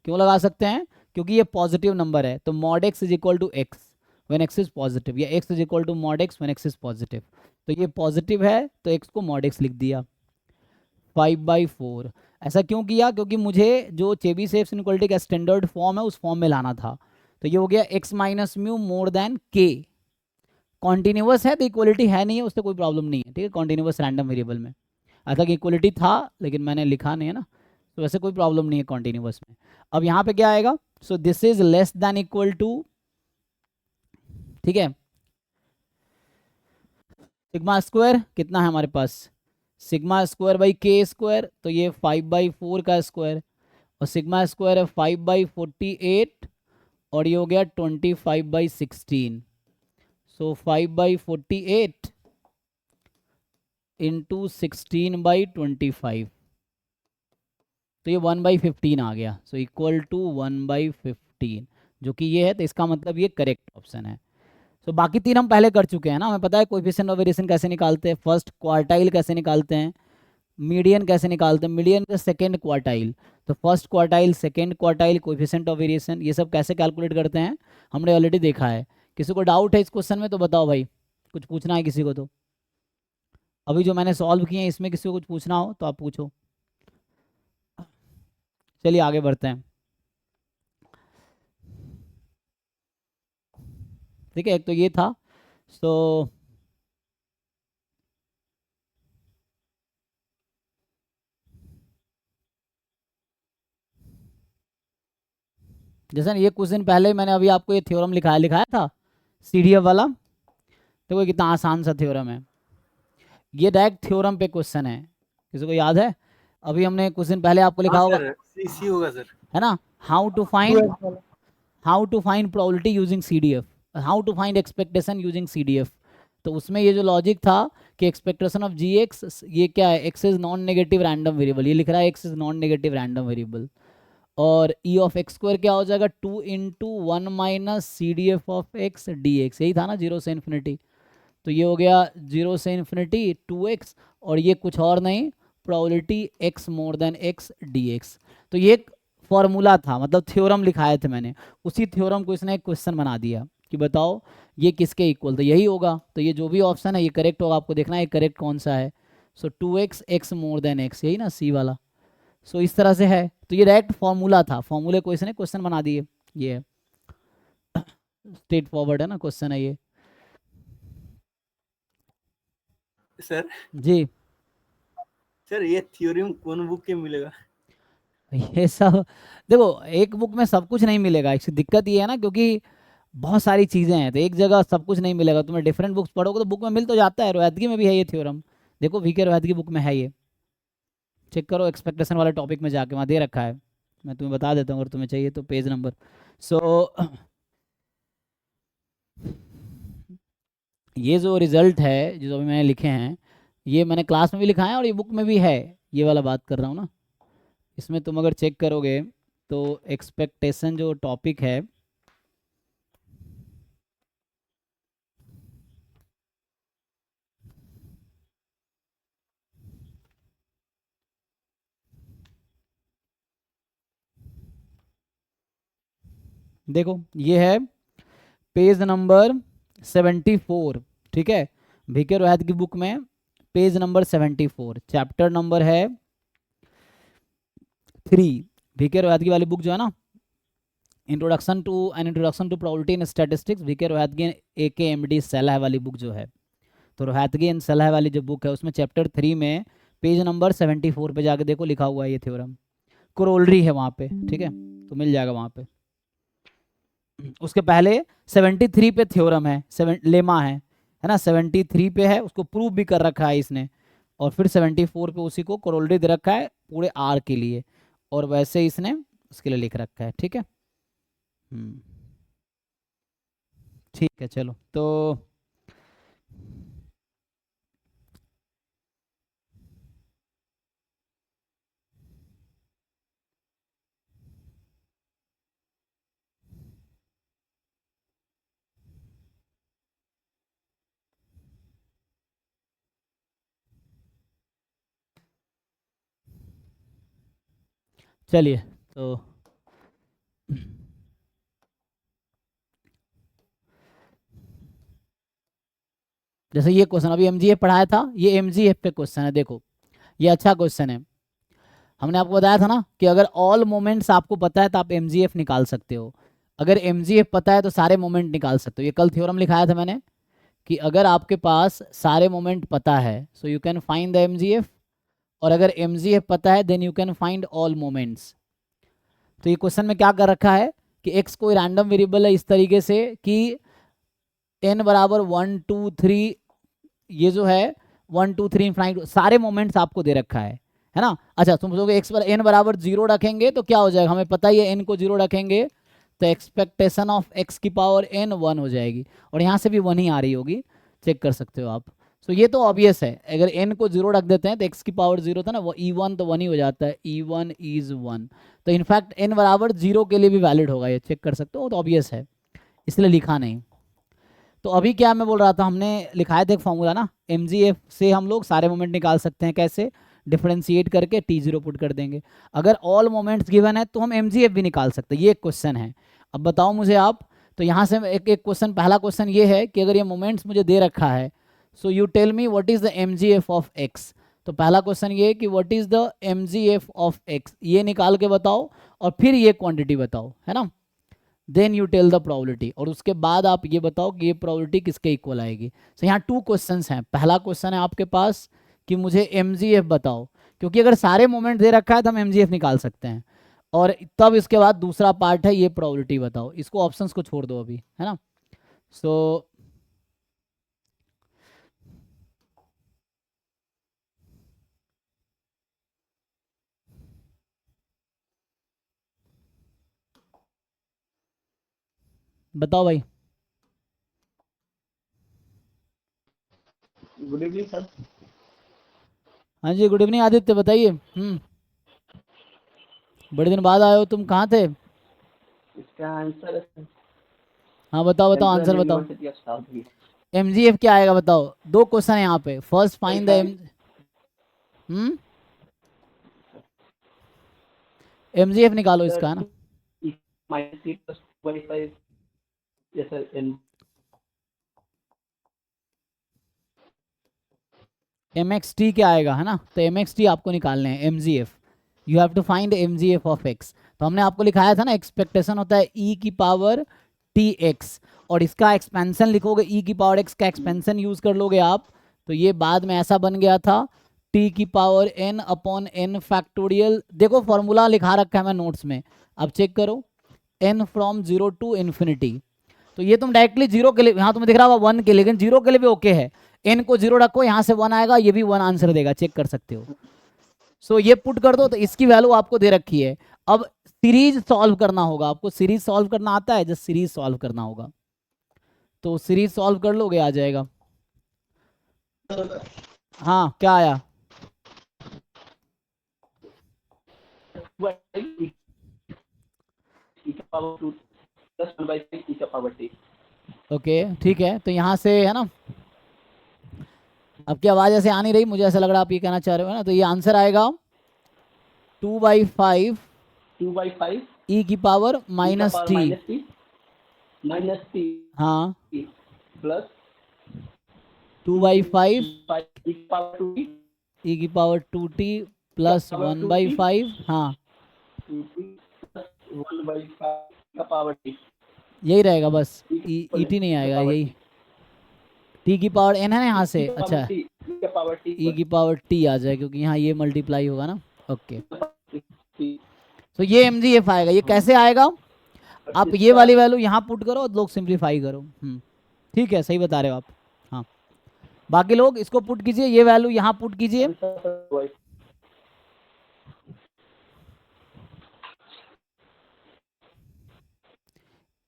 क्यों लगा सकते हैं, क्योंकि ये पॉजिटिव नंबर है। तो mod x is equal to X when x is positive, या x is equal to mod x when x is positive. तो ये पॉजिटिव है तो x को मॉड x लिख दिया 5/4। ऐसा क्यों किया, क्योंकि मुझे जो चेबीशेव इनइक्वालिटी का स्टैंडर्ड फॉर्म है उस फॉर्म में लाना था। तो ये हो गया x minus mu more than k। Continuous है तो इक्वलिटी है नहीं है, उससे कोई प्रॉब्लम नहीं है, ठीक है? कॉन्टिन्यूअस रैंडम वेरिएबल में ऐसा कि इक्वलिटी था लेकिन मैंने लिखा नहीं है ना, तो वैसे कोई प्रॉब्लम नहीं है कॉन्टिन्यूअस में। अब यहाँ पे क्या आएगा, so this is less than equal to, ठीक है, सिग्मा स्क्वायर कितना है हमारे पास, सिग्मा स्क्वायर बाई के स्क्वायर, तो ये 5/4 का स्क्वायर, और सिग्मा स्क्वायर है 5/48 और ये हो गया 25/16। सो 5/48 इंटू 16/25, तो ये 1/15 आ गया। सो इक्वल टू 1/15, जो कि ये है, तो इसका मतलब ये करेक्ट ऑप्शन है। तो बाकी तीन हम पहले कर चुके हैं ना, हमें पता है कोएफिशिएंट ऑफ वेरिएशन कैसे निकालते हैं, फर्स्ट क्वार्टाइल कैसे निकालते हैं, मीडियन कैसे निकालते हैं, मीडियन का सेकंड क्वार्टाइल, तो first quartile, second quartile, coefficient of variation, ये सब कैसे कैलकुलेट करते हैं हमने ऑलरेडी देखा है। किसी को डाउट है इस क्वेश्चन में तो बताओ भाई, कुछ पूछना है किसी को? तो अभी जो मैंने सॉल्व किए हैं इसमें किसी को कुछ पूछना हो तो आप पूछो। चलिए आगे बढ़ते हैं, ठीक है? एक तो ये था। सो जैसे ये कुछ दिन पहले मैंने अभी आपको ये थ्योरम लिखाया था CDF वाला, तो वो कितना आसान सा थ्योरम है, ये डायरेक्ट थ्योरम पे क्वेश्चन है, किसी को याद है? अभी हमने कुछ दिन पहले आपको लिखा होगा, सी होगा सर, है ना, how to find probability using CDF, how to find expectation using CDF। तो उसमें ये जो लॉजिक था कि एक्सपेक्टेशन ऑफ GX, ये क्या है, x is non negative random variable, ये लिख रहा है x is non negative random variable, और E ऑफ एक्स स्क्वायर क्या हो जाएगा 2 into 1 minus CDF of x dx, यही था ना 0 से इन्फिनिटी। तो ये हो गया 0 से इन्फिनिटी 2x, और ये कुछ और नहीं, probability x more then x dx। तो ये एक फॉर्मूला था, मतलब थ्योरम लिखाए थे मैंने, उसी थ्योरम को इसने एक क्वेश्चन बना दिया कि बताओ ये किसके इक्वल, तो यही होगा। तो ये जो भी ऑप्शन है ये करेक्ट होगा, आपको देखना है करेक्ट कौन सा है। सो 2x x more then x, यही ना सी वाला। सो इस तरह से है, तो ये डायरेक्ट फॉर्मूला था, फॉर्मूले को इसने क्वेश्चन बना दिए। ये स्ट्रेट फॉरवर्ड है ना क्वेश्चन है ये। सर जी सर ये थ्योरम कौन बुक के मिलेगा? ये सब देखो, एक बुक में सब कुछ नहीं मिलेगा, इसकी दिक्कत ये है ना, क्योंकि बहुत सारी चीज़ें हैं, तो एक जगह सब कुछ नहीं मिलेगा। तुम्हें डिफरेंट बुक्स पढ़ोगे तो बुक में मिल तो जाता है। रोहतगी में भी है ये थ्योरम, देखो वीके रोहतगी बुक में है ये, चेक करो एक्सपेक्टेशन वाले टॉपिक में जाके, वहाँ दे रखा है। मैं तुम्हें बता देता हूँ अगर तुम्हें चाहिए तो, पेज नंबर। सो ये जो रिजल्ट है जो अभी मैंने लिखे हैं, ये मैंने क्लास में भी लिखा है और ये बुक में भी है, ये वाला बात कर रहा हूँ ना। इसमें तुम अगर चेक करोगे तो एक्सपेक्टेशन जो टॉपिक है, देखो ये है पेज नंबर 74, ठीक है, वीके रोहत की बुक में पेज नंबर 74, चैप्टर नंबर है 3, वीके रोहतगी वाली बुक जो है ना, introduction to probability in statistics, VK Rohatgi AKMD Saleh वाली बुक जो है। तो रोहतगी एंड सलाह वाली जो बुक है उसमें चैप्टर 3 में पेज नंबर 74 पे जाके देखो, लिखा हुआ है ये थ्योरम, कोरोलरी है वहाँ पे, ठीक है, तो मिल जाएगा वहाँ पे। उसके पहले 73 पे थ्योरम है, लेमा है ना, 73 पे है, उसको प्रूव भी कर रखा है इसने, और फिर 74 पे उसी को कोरोलरी दे रखा है पूरे आर के लिए, और वैसे इसने उसके लिए लिख रखा है, ठीक है। ठीक है चलो, तो चलिए, तो जैसे ये क्वेश्चन अभी MGF पढ़ाया था, ये MGF पे क्वेश्चन है, देखो ये अच्छा क्वेश्चन है। हमने आपको बताया था ना कि अगर ऑल मोमेंट्स आपको पता है तो आप MGF निकाल सकते हो, अगर MGF पता है तो सारे मोमेंट निकाल सकते हो। ये कल थ्योरम लिखाया था मैंने कि अगर आपके पास सारे मोमेंट पता है so you can find the MGF, और अगर MGF पता है then you can find all moments. तो ये क्वेश्चन में क्या कर रखा है कि x कोई रैंडम वेरिएबल है इस तरीके से कि n बराबर 1 2 3, ये जो है 1 2 3 इनफाइनाइट सारे मोमेंट्स आपको दे रखा है ना। अच्छा तुम सोचोगे x पर n बराबर 0 रखेंगे तो क्या हो जाएगा, हमें पता ही है n को 0 रखेंगे तो एक्सपेक्टेशन ऑफ x की पावर n 1 हो जाएगी, और यहाँ से भी 1 ही आ रही होगी, चेक कर सकते हो आप। सो ये तो ऑब्वियस है, अगर n को 0 रख देते हैं तो x की पावर 0 था ना, वो e1 तो 1 ही हो जाता है, e1 इज 1, तो इनफैक्ट n बराबर 0 के लिए भी वैलिड होगा, ये चेक कर सकते हो, तो ऑब्वियस है इसलिए लिखा नहीं। तो अभी क्या मैं बोल रहा था, हमने लिखाया था एक फॉर्मूला ना, MGF से हम लोग सारे मोमेंट निकाल सकते हैं, कैसे, डिफरेंशिएट करके T0 पुट कर देंगे। अगर ऑल मोमेंट्स गिवन है तो हम MGF भी निकाल सकते हैं, ये एक क्वेश्चन है। अब बताओ मुझे आप, तो यहाँ से एक एक क्वेश्चन, पहला क्वेश्चन ये है कि अगर ये मोमेंट्स मुझे दे रखा है so you tell me what is the MGF of x। तो पहला क्वेश्चन ये है कि what is the MGF of x, ये निकाल के बताओ और फिर ये क्वांटिटी बताओ, है ना, then you tell the probability, और उसके बाद आप ये बताओ कि ये प्रोबेबिलिटी किसके इक्वल आएगी। सो यहाँ 2 क्वेश्चंस हैं, पहला क्वेश्चन है आपके पास कि मुझे MGF बताओ, क्योंकि अगर सारे मोमेंट दे रखा है तो हम MGF निकाल सकते हैं, और तब इसके बाद दूसरा पार्ट है ये प्रोबेबिलिटी बताओ, इसको ऑप्शंस को छोड़ दो अभी, है ना। सो बताओ भाई। Good evening sir. हाँ जी गुड इवनिंग आदित्य, बताइए। बड़े दिन बाद आए हो, तुम कहाँ थे? इसका आंसर हाँ बताओ बताओ, आंसर बताओ। यूनिवर्सिटी ऑफ साउथ की। MGF क्या आएगा बताओ, 2 क्वेश्चन है यहाँ पे, फर्स्ट फाइंड द MGF निकालो इसका, है ना। माइनस 3 प्लस 25 यस सर एन MXT क्या आएगा, है ना, तो MXT आपको निकालने हैं MGF। You have to find mgf of x। तो हमने आपको लिखाया था ना, एक्सपेक्टेशन होता है e की पावर tx, और इसका एक्सपेंशन लिखोगे, e की पावर x का एक्सपेंशन यूज कर लोगे आप, तो ये बाद में ऐसा बन गया था t की power n upon n factorial. देखो फॉर्मूला लिखा रखा है मैं नोट्स में, अब चेक करो, n फ्रॉम 0 टू इन्फिनिटी। तो ये तुम डायरेक्टली जीरो के लिए, यहाँ तुम्हें दिख रहा होगा 1 के, लेकिन जीरो के लिए भी ओके है। n को 0 रखो, यहाँ से 1 आएगा, ये भी 1 आंसर देगा, चेक कर सकते हो। सो ये पुट कर दो, तो इसकी वैल्यू आपको दे रखी है। अब सीरीज सॉल्व करना होगा आपको, सीरीज सॉल्व करना आता है, जस्ट सीरीज सॉल्व करना होगा, तो सीरीज सॉल्व कर लोगे, आ जाएगा। हाँ क्या आया? ओके ठीक है, तो यहाँ से है ना, आपकी आवाज ऐसे आ नहीं रही, मुझे ऐसा लग रहा है आप ये कहना चाह रहे हो ना, तो ये आंसर आएगा 2/5 e की पावर माइनस टी। हाँ प्लस 2/5 e e की पावर 2t प्लस 1/5। हाँ 1/5 का पावर t यही रहेगा बस, ई टी नहीं आएगा, यही t की पावर n है ना यहाँ से, अच्छा e की पावर t आ जाए, क्योंकि यहाँ ये मल्टीप्लाई होगा ना। ओके तो ये mgf आएगा। ये कैसे आएगा? आप ये वाली वैल्यू यहाँ पुट करो, लोग सिंप्लीफाई करो। ठीक है, सही बता रहे हो आप। हाँ बाकी लोग इसको पुट कीजिए, ये वैल्यू यहाँ पुट कीजिए।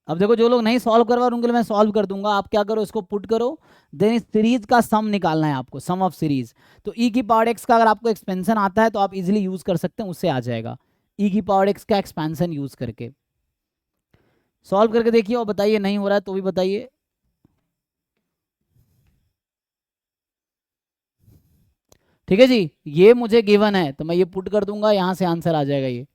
अब देखो जो लोग नहीं सॉल्व करवा उनके लिए मैं सॉल्व कर दूंगा। आप क्या करो, इसको पुट करो, देन इस सीरीज का सम निकालना है आपको, सम ऑफ सीरीज। तो e की पावर x का अगर आपको एक्सपेंशन आता है तो आप इजीली यूज कर सकते हैं, उससे आ जाएगा e की पावर x का एक्सपेंशन यूज करके। सॉल्व करके देखिए और बताइए, नहीं हो रहा है तो भी बताइए। ठीक है जी, ये मुझे गिवन है तो मैं ये पुट कर दूंगा, यहां से आंसर आ जाएगा ये।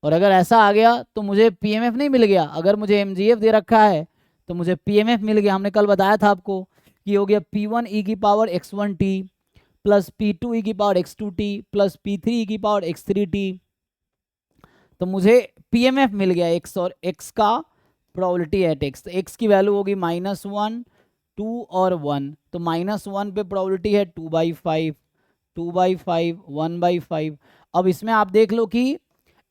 और अगर ऐसा आ गया तो मुझे पीएमएफ नहीं मिल गया, अगर मुझे एमजीएफ दे रखा है तो मुझे पीएमएफ मिल गया। हमने कल बताया था आपको कि हो गया P1 e की power x1t plus P2 e की power x2t plus P3 e की पावर x3t। तो मुझे पीएमएफ मिल गया x और x का प्रोबेबिलिटी एट x। तो x की वैल्यू होगी -1, 2 और 1। तो -1 पे प्रोबेबिलिटी है 2/5, 2/5, 1/5। अब इसमें आप देख लो कि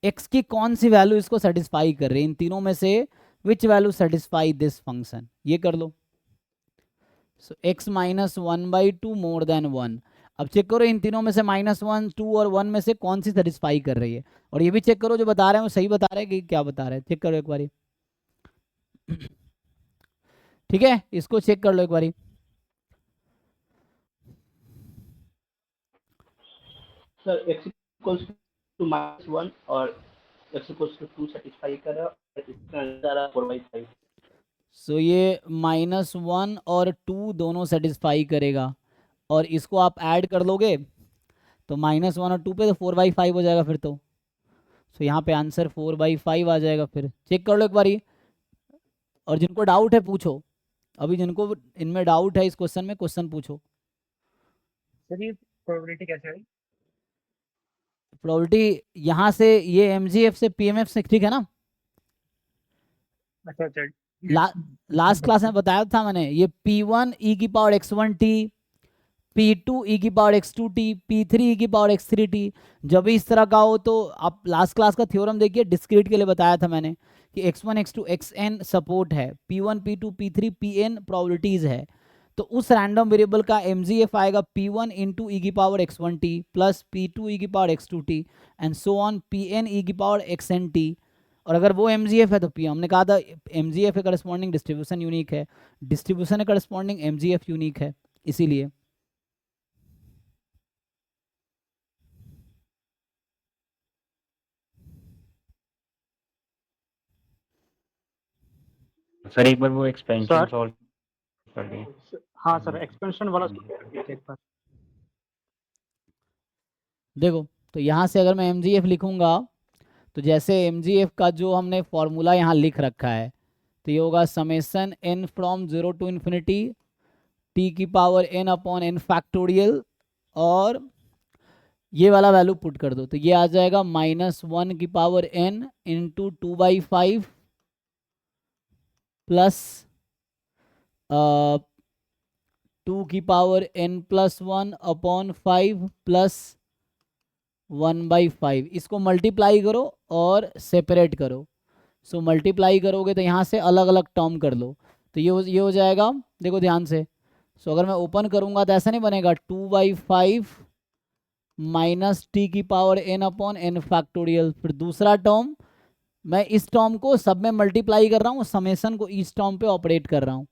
x की कौन सी वैल्यू इसको सेटिस्फाई कर रही है, इन तीनों में से which value satisfy this function, ये कर लो। सो x -1/2 मोर देन 1। अब चेक करो इन तीनों में से -1, 2 और 1 में से कौन सी सेटिस्फाई कर रही है, और ये भी चेक करो जो बता रहे हैं वो सही बता रहे हैं कि क्या बता रहे हैं, चेक करो एक बारी। ठीक है, इसको चेक कर लो एक बारी। सर x इक्वल्स टू -1 और x इक्वल्स टू 2 सेटिस्फाई कर रहा है, इसका आंसर आ 4/5। सो ये -1 और 2 दोनों सेटिस्फाई करेगा, और इसको आप ऐड कर लोगे तो -1 और 2 पे तो 4/5 हो जाएगा फिर तो। सो यहाँ पे आंसर 4/5 आ जाएगा। फिर चेक कर लो एक बारी, और जिनको डाउट है पूछो, अभी जिनको इनमें डाउट है इस क्वेश्चन में, क्वेश्चन पूछो। सर ये प्रोबेबिलिटी कैसे आई? प्रोबेबिलिटी यहाँ से ये एमजीएफ से पीएमएफ से, ठीक है ना। अच्छा अच्छा लास्ट क्लास में बताया था मैंने, ये P1 e की पावर x1t, P2 e की पावर x2t, P3 e की पावर x3t। जब भी इस तरह का हो तो आप लास्ट क्लास का थ्योरम देखिए, डिस्क्रीट के लिए बताया था मैंने कि x1 x2 xn सपोर्ट है, P1 P2 P3 Pn probabilities है। तो उस रैंडम वेरिएबल का mgf आएगा P1 इंटू ई की power x1t plus P2 e की power x2t and so on Pn e की पावर xnt। और अगर वो mgf है तो P, हमने कहा था mgf के करस्पॉन्डिंग डिस्ट्रीब्यूशन यूनिक है, डिस्ट्रीब्यूशन के करस्पॉन्डिंग mgf यूनिक है, इसीलिए। सर एक बार वो एक्सपेंशन सर सॉल्व कर दें। हाँ सर एक्सपेंशन वाला एक बार। देखो तो यहाँ से अगर मैं mgf लिखूंगा तो जैसे mgf का जो हमने फॉर्मूला यहाँ लिख रखा है, तो ये होगा summation n from 0 to infinity t की power n upon n factorial, और ये वाला वैल्यू पुट कर दो, तो ये आ जाएगा -1 की पावर n इंटू 2/5 प्लस 2 की पावर n+1 अपॉन 5 प्लस 1/5। इसको मल्टीप्लाई करो और सेपरेट करो। सो मल्टीप्लाई करोगे तो यहाँ से अलग अलग टर्म कर लो, तो ये हो जाएगा, देखो ध्यान से। सो अगर मैं ओपन करूँगा तो ऐसा नहीं बनेगा, 2/5 माइनस टी की power n upon n factorial. फिर दूसरा टर्म, मैं इस टर्म को सब में मल्टीप्लाई कर रहा हूँ, समेसन को इस टर्म पे ऑपरेट कर रहा हूँ,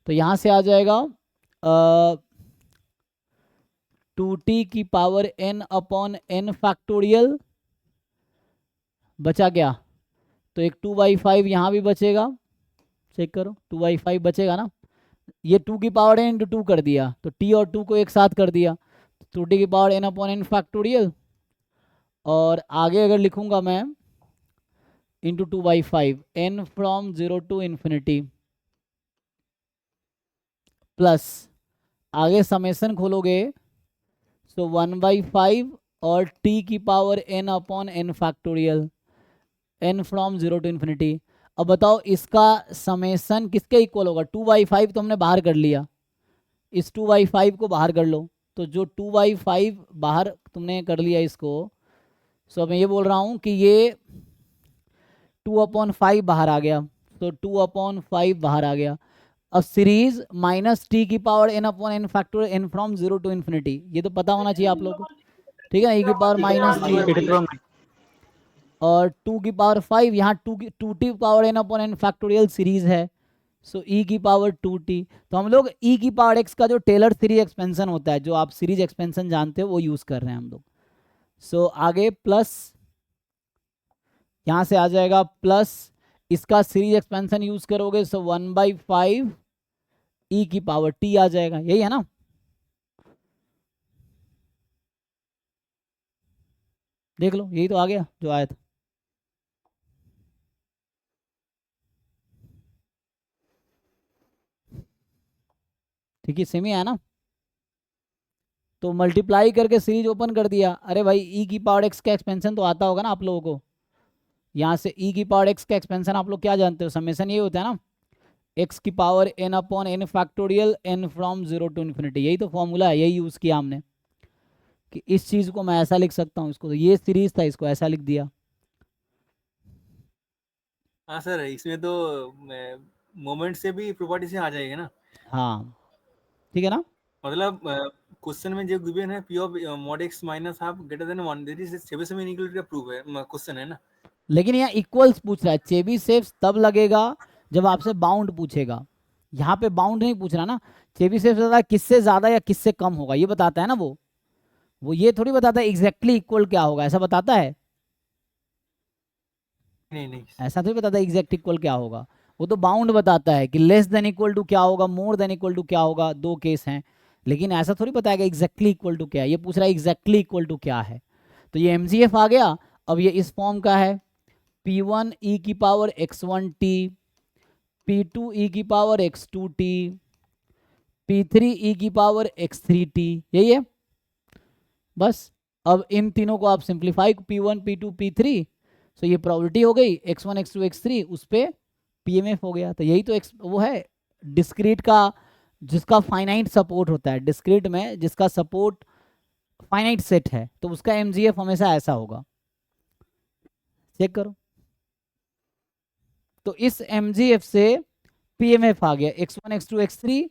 तो यहाँ से आ जाएगा 2t की power n upon n factorial. बचा क्या, तो एक 2/5 यहाँ भी बचेगा, चेक करो 2/5 बचेगा ना। ये 2 की पावर n इंटू 2 कर दिया, तो t और 2 को एक साथ कर दिया, 2t की power n upon n factorial. और आगे अगर लिखूंगा मैं into 2/5 n from 0 to infinity plus आगे समेसन खोलोगे, सो 1/5 और t की power n upon n factorial, n from 0 to infinity. अब बताओ इसका समेसन किसके इक्वल होगा, 2/5 तो हमने बाहर कर लिया, इस 2/5 को बाहर कर लो, तो जो 2/5 बाहर तुमने कर लिया इसको, सो मैं ये बोल रहा हूँ कि ये 2/5 बाहर आ गया, तो 2/5 बाहर आ गया। अब सीरीज माइनस टी की power n upon n factorial n from 0 to infinity, ये तो पता होना चाहिए आप लोग को, ठीक है, e की पावर -3 और 2 की पावर 5, यहाँ 2t power n upon n factorial series है, सो e की पावर 2t। तो हम लोग e की पावर x का जो टेलर सीरीज एक्सपेंशन होता है, जो आप सीरीज एक्सपेंशन जानते हो, वो यूज कर रहे हैं हम लोग। सो आगे प्लस यहाँ से आ जाएगा प्लस, इसका सीरीज एक्सपेंशन यूज करोगे, सो 1/5 e की पावर t आ जाएगा, यही है ना। देख लो, यही तो आ गया जो आया था। ठीक है, सेम ही है ना। तो मल्टीप्लाई करके सीरीज ओपन कर दिया। अरे भाई e की पावर x का एक्सपेंशन तो आता होगा ना आप लोगों को, यहाँ से e की पावर x का एक्सपेंशन आप लोग क्या जानते हो, समेसन ये होता है ना, x की power n upon n factorial n from 0 to infinity, यही तो फॉर्मूला है, यही यूज किया हमने कि इस चीज को मैं ऐसा लिख सकता हूँ, इसको तो ये सीरीज था, इसको ऐसा लिख दिया। हाँ सर, इसमें तो मोमेंट से भी प्रॉपर्टी से आ जाएगा ना। हाँ ठीक है ना। मतलब क्वेश्चन में जो गिवन है p of mod x minus half greater than 1, that is Chebyshev inequality का प्रूफ है, क्वेश्चन है ना। लेकिन यहाँ इक्वल्स पूछ रहा है, चेबीशेव तब लगेगा जब आपसे बाउंड पूछेगा, यहाँ पे बाउंड नहीं पूछ रहा ना। चेबीशेव ज्यादा किससे ज्यादा या किससे कम होगा ये बताता है ना, वो ये थोड़ी बताता है एग्जैक्टली इक्वल क्या होगा, ऐसा बताता है, नहीं ऐसा थोड़ी बताता है एग्जैक्ट इक्वल क्या होगा, वो तो बाउंड बताता है कि लेस देन इक्वल टू क्या होगा, मोर देन इक्वल टू क्या होगा, दो केस हैं, लेकिन ऐसा थोड़ी बताएगा एग्जैक्टली इक्वल टू क्या है। ये पूछ रहा है एग्जैक्टली इक्वल टू क्या है, तो ये mgf आ गया। अब ये इस फॉर्म का है, p1 e की पावर x1t, p2 e की पावर x2t, p3 e की पावर x3t, यही है बस। अब इन तीनों को आप सिंप्लीफाई, p1 p2 p3, तो ये प्रोबेबिलिटी हो गई, x1 x2 x3, उस पे pmf हो गया। तो यही तो वो है डिस्क्रीट का, जिसका फाइनाइट सपोर्ट होता है, डिस्क्रीट में जिसका सपोर्ट फाइनाइट सेट है, तो उसका mgf हमेशा ऐसा होगा, चेक करो। तो इस mgf से pmf आ गया, x1 x2 x3,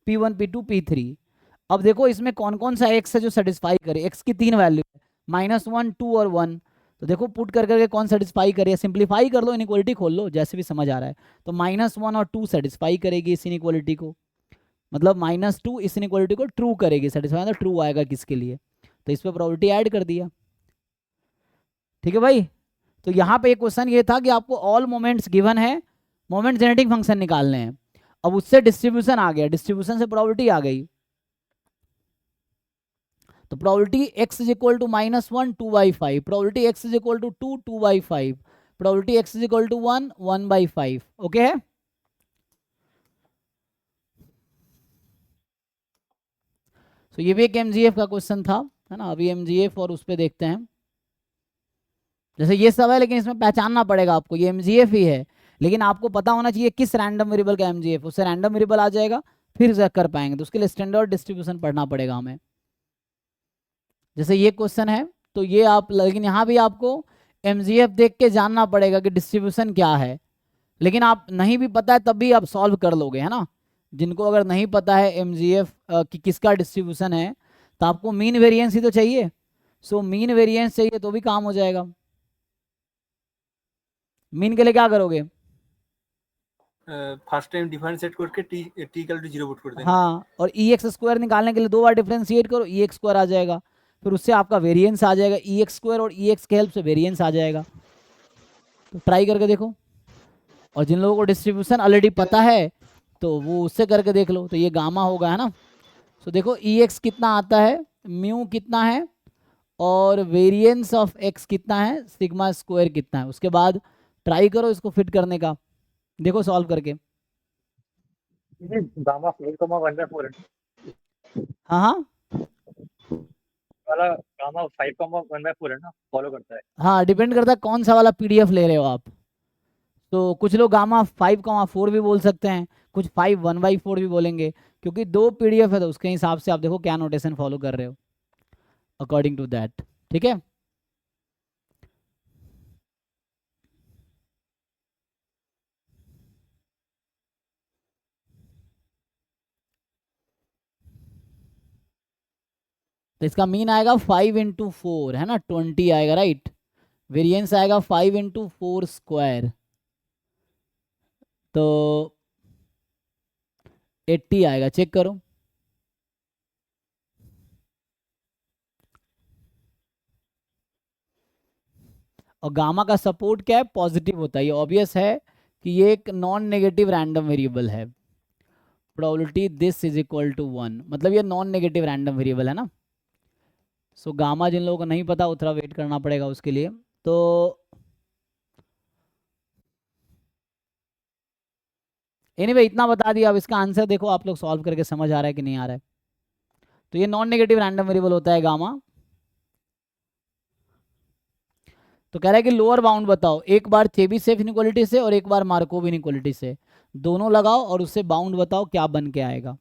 p1 p2 p3। अब देखो इसमें कौन कौन सा x है जो सेटिस्फाई करे, x की 3 वैल्यू है, -1 2 और 1, तो देखो पुट कर करके कौन सेटिस्फाई करे, सिंप्लीफाई कर लो, इनइक्वालिटी खोल लो, जैसे भी समझ आ रहा है। तो -1 और 2 सेटिस्फाई करेगी इस इनइक्वालिटी को, मतलब -2 इस इनइक्वालिटी को ट्रू करेगी, सेटिस्फाई मतलब ट्रू आएगा किसके लिए, तो इस पर प्रोबेबिलिटी ऐड कर दिया। ठीक है भाई, तो यहाँ पे एक क्वेश्चन ये था कि आपको ऑल मोमेंट्स गिवन है, मोमेंट जेनेटिक फंक्शन निकालने हैं। अब उससे डिस्ट्रीब्यूशन आ गया, डिस्ट्रीब्यूशन से प्रोबेबिलिटी आ गई, तो probability x is equal to -1 2/5, probability x is equal to 2 2/5, probability x is equal to 1 1/5। Okay है, तो ये भी एक mgf का क्वेश्चन था। है ना। अभी MGF और उस पर देखते हैं, जैसे ये सब है लेकिन इसमें पहचानना पड़ेगा आपको, ये MGF ही है लेकिन आपको पता होना चाहिए किस रैंडम वेरिएबल का MGF, उससे रैंडम वेरिएबल आ जाएगा फिर कर पाएंगे, तो उसके लिए स्टैंडर्ड डिस्ट्रीब्यूशन पढ़ना पड़ेगा हमें। जैसे ये क्वेश्चन है तो ये आप, लेकिन यहाँ भी आपको MGF देख के जानना पड़ेगा कि डिस्ट्रीब्यूशन क्या है, लेकिन आप नहीं भी पता है तब भी आप सॉल्व कर लोगे, है ना। जिनको अगर नहीं पता है MGF कि किसका डिस्ट्रीब्यूशन है, तो आपको मीन वेरिएंस ही तो चाहिए। सो मीन वेरिएंस चाहिए तो भी काम हो जाएगा। मीन के लिए क्या करोगे? फर्स्ट टाइम डिफरेंशिएट करके टी इक्वल टू 0 पुट कर देंगे। हाँ, और EX स्क्वायर निकालने के लिए 2 बार डिफरेंशिएट करो, EX स्क्वायर आ जाएगा, फिर उससे आपका वेरिएंस आ जाएगा, EX स्क्वायर और EX के हेल्प से वेरिएंस आ जाएगा। तो ट्राई करके देखो, और जिन लोगों को डिस्ट्रीब्यूशन ऑलरेडी पता है तो वो उससे करके देख लो। तो ये गामा होगा, है ना। तो देखो EX कितना आता है, म्यू कितना है, और वेरिएंस ऑफ x कितना है, सिग्मा स्क्वायर कितना है। उसके बाद ट्राई करो इसको फिट करने का, देखो सॉल्व करके। गामा 5,1/4 है हाँ हाँ वाला, गामा 5,1/4 है ना, फॉलो करता है। हाँ, डिपेंड करता है कौन सा वाला PDF ले रहे हो आप। तो कुछ लोग गामा 5,4 भी बोल सकते हैं, कुछ 5/1/4 भी बोलेंगे, क्योंकि 2 PDF है तो उसके हिसाब से आप देखो क्या नोटेशन फॉलो कर रहे हो, अकॉर्डिंग टू दैट। ठीक है, तो इसका मीन आएगा 5 × 4, है ना, 20 आएगा, राइट। वेरिएंस आएगा 5 × 4 स्क्वायर, तो 80 आएगा, चेक करो। और गामा का सपोर्ट क्या है, पॉजिटिव होता है, ये ऑब्वियस है कि ये एक नॉन नेगेटिव रैंडम वेरिएबल है। Probability this is equal to 1, मतलब ये नॉन नेगेटिव रैंडम वेरिएबल है ना। सो गामा जिन लोगों को नहीं पता उतना वेट करना पड़ेगा उसके लिए। तो एनीवे इतना बता दिया, अब इसका आंसर देखो आप लोग सॉल्व करके समझ आ रहा है कि नहीं आ रहा है। तो ये नॉन नेगेटिव रैंडम वेरिएबल होता है गामा। तो कह रहा है कि लोअर बाउंड बताओ, एक बार चेबीशेव इनइक्वालिटी से और एक बार मार्कोव इनइक्वालिटी से, दोनों लगाओ और उससे बाउंड बताओ क्या बन के आएगा।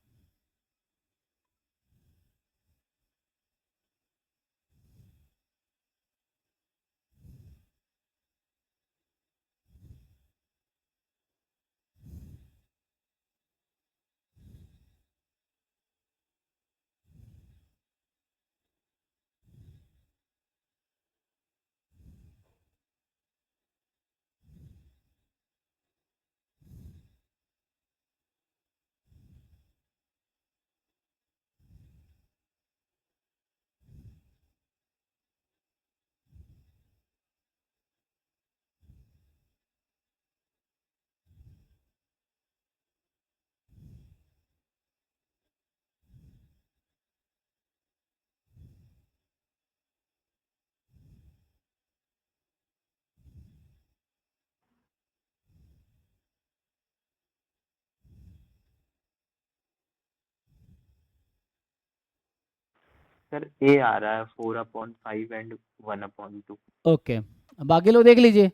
सर ए आ रहा है 4/5 एंड 1/2। ओके, बाकी लोग देख लीजिए।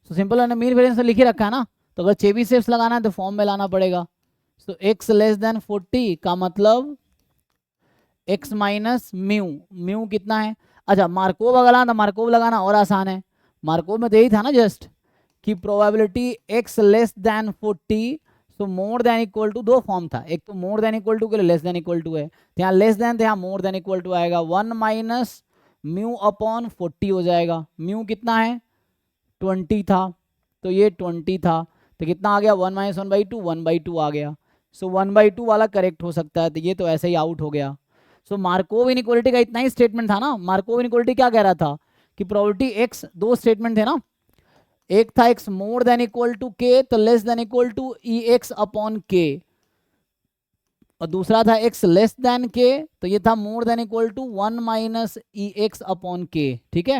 तो सिंपल है, मीन वेरिएंस लिख ही रखा है ना, तो अगर चेबीशेव्स लगाना है तो फॉर्म में लाना पड़ेगा। तो x लेस देन 40 का मतलब x माइनस म्यू, म्यू कितना है। अच्छा, मार्कोव अगर लगाना, मार्कोव लगाना और आसान है। मार्कोव में तो यही था ना जस्ट कि प्रोबेबिलिटी x लेस देन 40, तो मोर देन इक्वल टू, दो फॉर्म था, एक तो मोर देन इक्वल टू के लिए लेस देन इक्वल टू है, तो यहाँ लेस देन, तो यहाँ मोर देन इक्वल टू आएगा। 1 माइनस म्यू अपॉन 40 हो जाएगा। म्यू कितना है, 20 था, तो ये 20 था, तो कितना आ गया, 1 माइनस 1/2, 1/2 आ गया। सो 1/2 वाला करेक्ट हो सकता है, तो ये तो ऐसे ही आउट हो गया। सो मार्कोव इनइक्वालिटी का इतना ही स्टेटमेंट था ना। मार्कोव इनइक्वालिटी क्या कह रहा था कि प्रोबेबिलिटी x, दो स्टेटमेंट थे ना, एक था x more than equal to k, तो less than equal to ex upon k, और दूसरा था x लेस देन k, तो ये था more than equal to 1 minus ex upon k। ठीक है,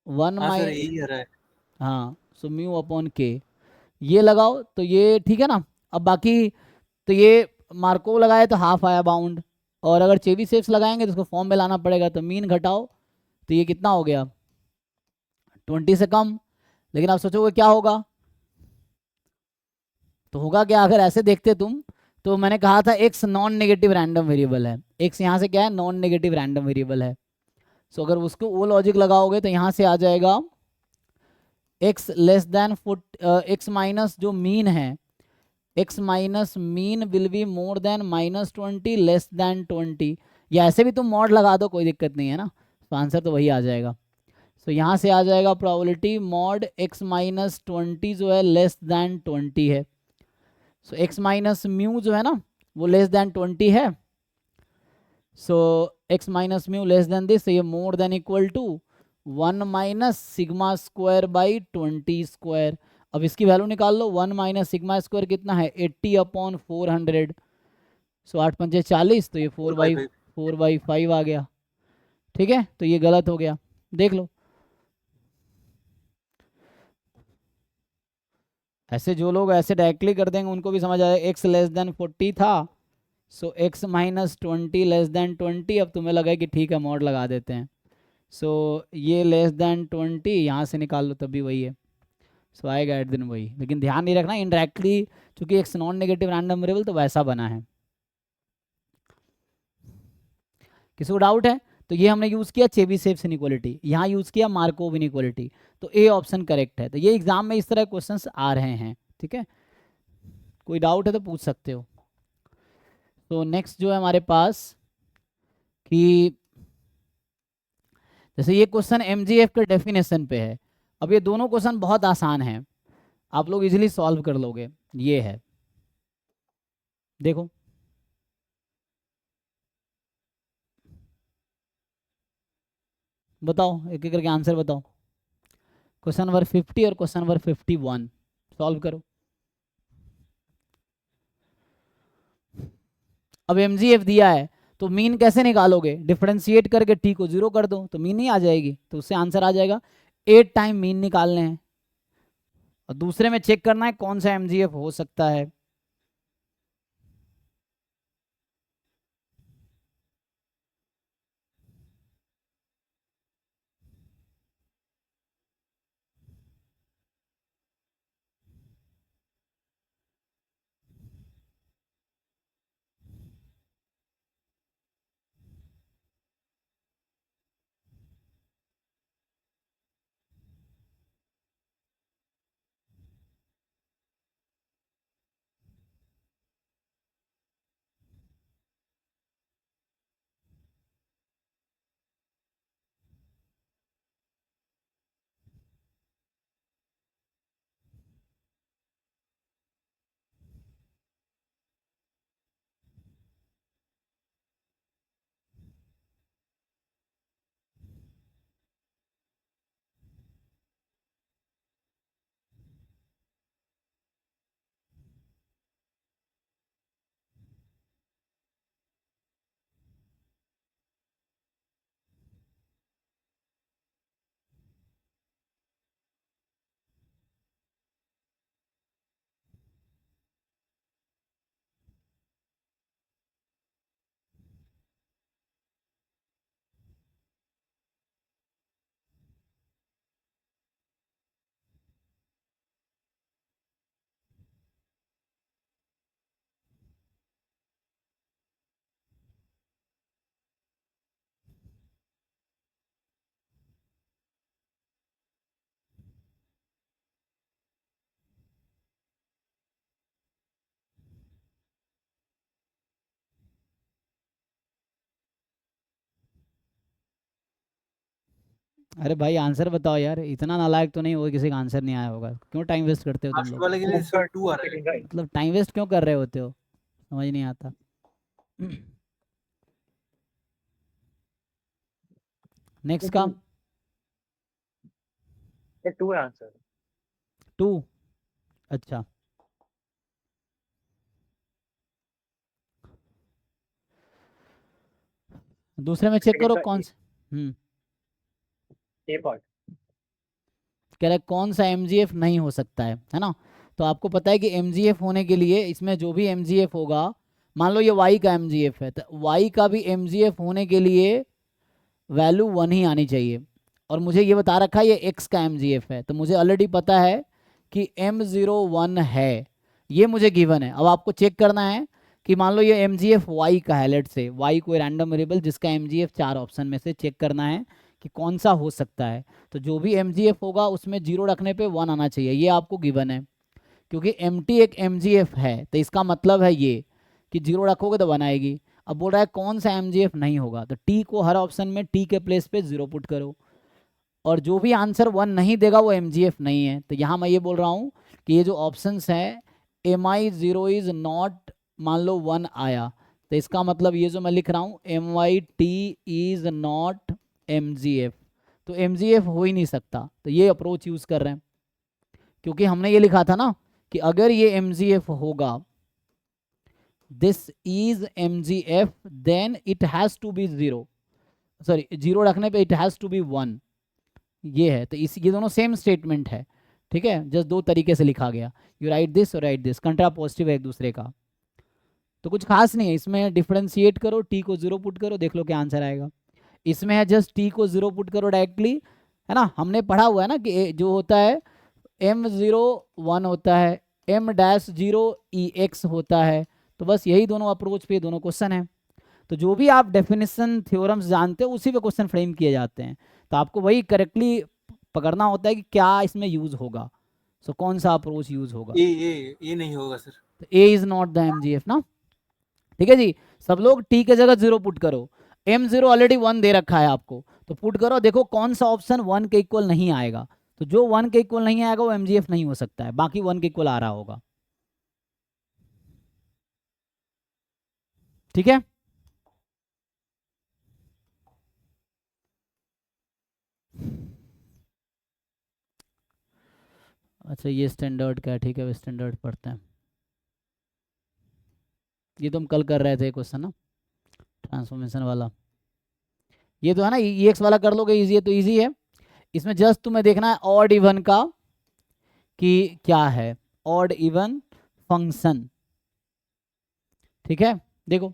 1 हाँ सर, माइनस, यही आ रहा है। हाँ, सो म्यू अपॉन के, ये लगाओ तो ये ठीक है ना। अब बाकी तो ये मार्कोव लगाए तो हाफ आया बाउंड, और अगर चेबीशेव्स लगाएंगे तो उसको फॉर्म में लाना पड़ेगा, तो मीन घटाओ तो ये कितना हो गया 20 से कम। लेकिन आप सोचोगे क्या होगा, तो होगा क्या, अगर ऐसे देखते तुम तो मैंने कहा था x non negative random variable है, x यहाँ से क्या है नॉन नेगेटिव रैंडम वेरिएबल है। सो अगर उसको वो लॉजिक लगाओगे तो यहाँ से आ जाएगा x less then x minus जो मीन है, x minus mean will be more than -20 less than 20, या ऐसे भी तुम मॉड लगा दो कोई दिक्कत नहीं है ना, तो आंसर तो वही आ जाएगा। तो यहाँ से आ जाएगा प्रोबेबिलिटी मॉड x माइनस 20 जो है लेस देन 20 है। सो x माइनस म्यू जो है ना वो लेस देन 20 है, so x minus mu less than this, तो ये more than equal to 1 minus sigma square by 20 square. अब इसकी वैल्यू निकाल लो, 1 माइनस सिग्मा स्क्वायर कितना है 80/400, सो 8 पंचे 40, तो ये 4/5 आ गया। ठीक है, तो ये गलत हो गया, देख लो। ऐसे जो लोग ऐसे डायरेक्टली कर देंगे उनको भी समझ आएगा, x लेस देन 40 था, सो x माइनस 20 लेस देन 20, अब तुम्हें लगा कि ठीक है मॉड लगा देते हैं, सो ये लेस देन 20 यहाँ से निकाल लो तब भी वही है, सो आएगा एट दिन वही। लेकिन ध्यान नहीं रखना इनडायरेक्टली चूंकि x non negative random variable तो वैसा बना है। किसी को डाउट है, तो ये हमने यूज़ किया चेबीशेव इनइक्वालिटी, यहाँ यूज़ किया मार्कोव इनइक्वालिटी, तो ए ऑप्शन करेक्ट है। तो ये एग्जाम में इस तरह क्वेश्चंस आ रहे हैं, ठीक है, कोई डाउट है तो पूछ सकते हो। तो नेक्स्ट जो है हमारे पास कि जैसे ये क्वेश्चन एमजीएफ के डेफिनेशन पे है, अब ये दोनों क्वेश्चन बहुत आसान हैं, आप लोग इजीली सॉल्व कर लोगे। ये है, देखो बताओ एक एक करके आंसर बताओ। क्वेश्चन नंबर 50 और क्वेश्चन नंबर 51 सॉल्व करो। अब एमजीएफ दिया है तो मीन कैसे निकालोगे, डिफरेंशिएट करके टी को 0 कर दो तो मीन नहीं आ जाएगी, तो उससे आंसर आ जाएगा 8 टाइम मीन निकालने हैं, और दूसरे में चेक करना है कौन सा एमजीएफ हो सकता है। अरे भाई आंसर बताओ यार, इतना नालायक तो नहीं हो किसी का आंसर नहीं आया होगा, क्यों टाइम वेस्ट करते हो तुम लास्ट लोग, वाले के लिए सर 2 आ रहा है। मतलब टाइम वेस्ट क्यों कर रहे होते हो, समझ नहीं आता। नेक्स्ट का 2 है आंसर। 2, अच्छा दूसरे में चेक करो कौन सा ए पार्ट कह रहा है कौन सा एमजीएफ नहीं हो सकता है ना। तो आपको पता है कि एमजीएफ होने के लिए इसमें जो भी एमजीएफ होगा मान लो ये y का mgf है, तो y का भी mgf होने के लिए वैल्यू 1 ही आनी चाहिए। और मुझे ये बता रखा है ये x का mgf है, तो मुझे ऑलरेडी पता है कि m01 है, ये मुझे गिवन है। अब आपको चेक करना है कि मान लो ये mgf y का है, लेट से y कोई रैंडम वेरिएबल जिसका mgf 4 ऑप्शन में से चेक करना है कि कौन सा हो सकता है। तो जो भी mgf होगा उसमें 0 रखने पे 1 आना चाहिए, ये आपको गिवन है। क्योंकि empty एक mgf है तो इसका मतलब है ये कि 0 रखोगे तो 1 आएगी। अब बोल रहा है कौन सा mgf नहीं होगा, तो t को हर ऑप्शन में t के प्लेस पे 0 पुट करो, और जो भी आंसर 1 नहीं देगा वो mgf नहीं है। तो यहाँ मैं ये बोल रहा हूँ कि ये जो ऑप्शंस है mi0 इज नॉट, मान लो 1 आया, तो इसका मतलब ये जो मैं लिख रहा हूँ myt इज नॉट mgf, तो mgf हो ही नहीं सकता। तो ये अप्रोच यूज कर रहे हैं, क्योंकि हमने ये लिखा था ना कि अगर ये mgf होगा, this is mgf, then it has to be 0, sorry 0 रखने पे इट हैज टू बी 1, ये है। तो इस ये दोनों सेम स्टेटमेंट है, ठीक है, जस्ट दो तरीके से लिखा गया, यू राइट दिस और राइट दिस, कंट्रा पॉजिटिव है एक दूसरे का। तो कुछ खास नहीं है इसमें, डिफरेंशिएट करो, टी को 0 पुट करो, देख लो क्या आंसर आएगा। इसमें है जस्ट टी को 0 पुट करो डायरेक्टली, है ना, हमने पढ़ा हुआ है ना कि जो होता है m0 1 होता है, m-0 ex होता है, तो बस यही दोनों अप्रोच पे दोनों क्वेश्चन है। तो जो भी आप डेफिनेशन थ्योरम्स जानते हो उसी पे क्वेश्चन फ्रेम किए जाते हैं, तो आपको वही करेक्टली पकड़ना होता है कि क्या इसमें यूज होगा, सो कौन सा अप्रोच यूज होगा। ये नहीं होगा सर। तो ए इज नॉट द mgf ना, ठीक है जी। सब लोग टी के जगह 0 पुट करो, m0 ऑलरेडी 1 दे रखा है आपको, तो पुट करो, देखो कौन सा ऑप्शन 1 के इक्वल नहीं आएगा। तो जो 1 के इक्वल नहीं आएगा वो mgf नहीं हो सकता है, बाकी 1 के इक्वल आ रहा होगा, ठीक है। अच्छा ये स्टैंडर्ड का है, ठीक है, स्टैंडर्ड पढ़ते हैं। ये तो हम कल कर रहे थे क्वेश्चन ना, ट्रांसफॉर्मेशन वाला, ये तो है ना, एक्स वाला कर लोगे इजी है, तो इजी है। इसमें जस्ट तुम्हें देखना है ऑड इवन का कि क्या है, ऑड इवन फंक्शन, ठीक है। देखो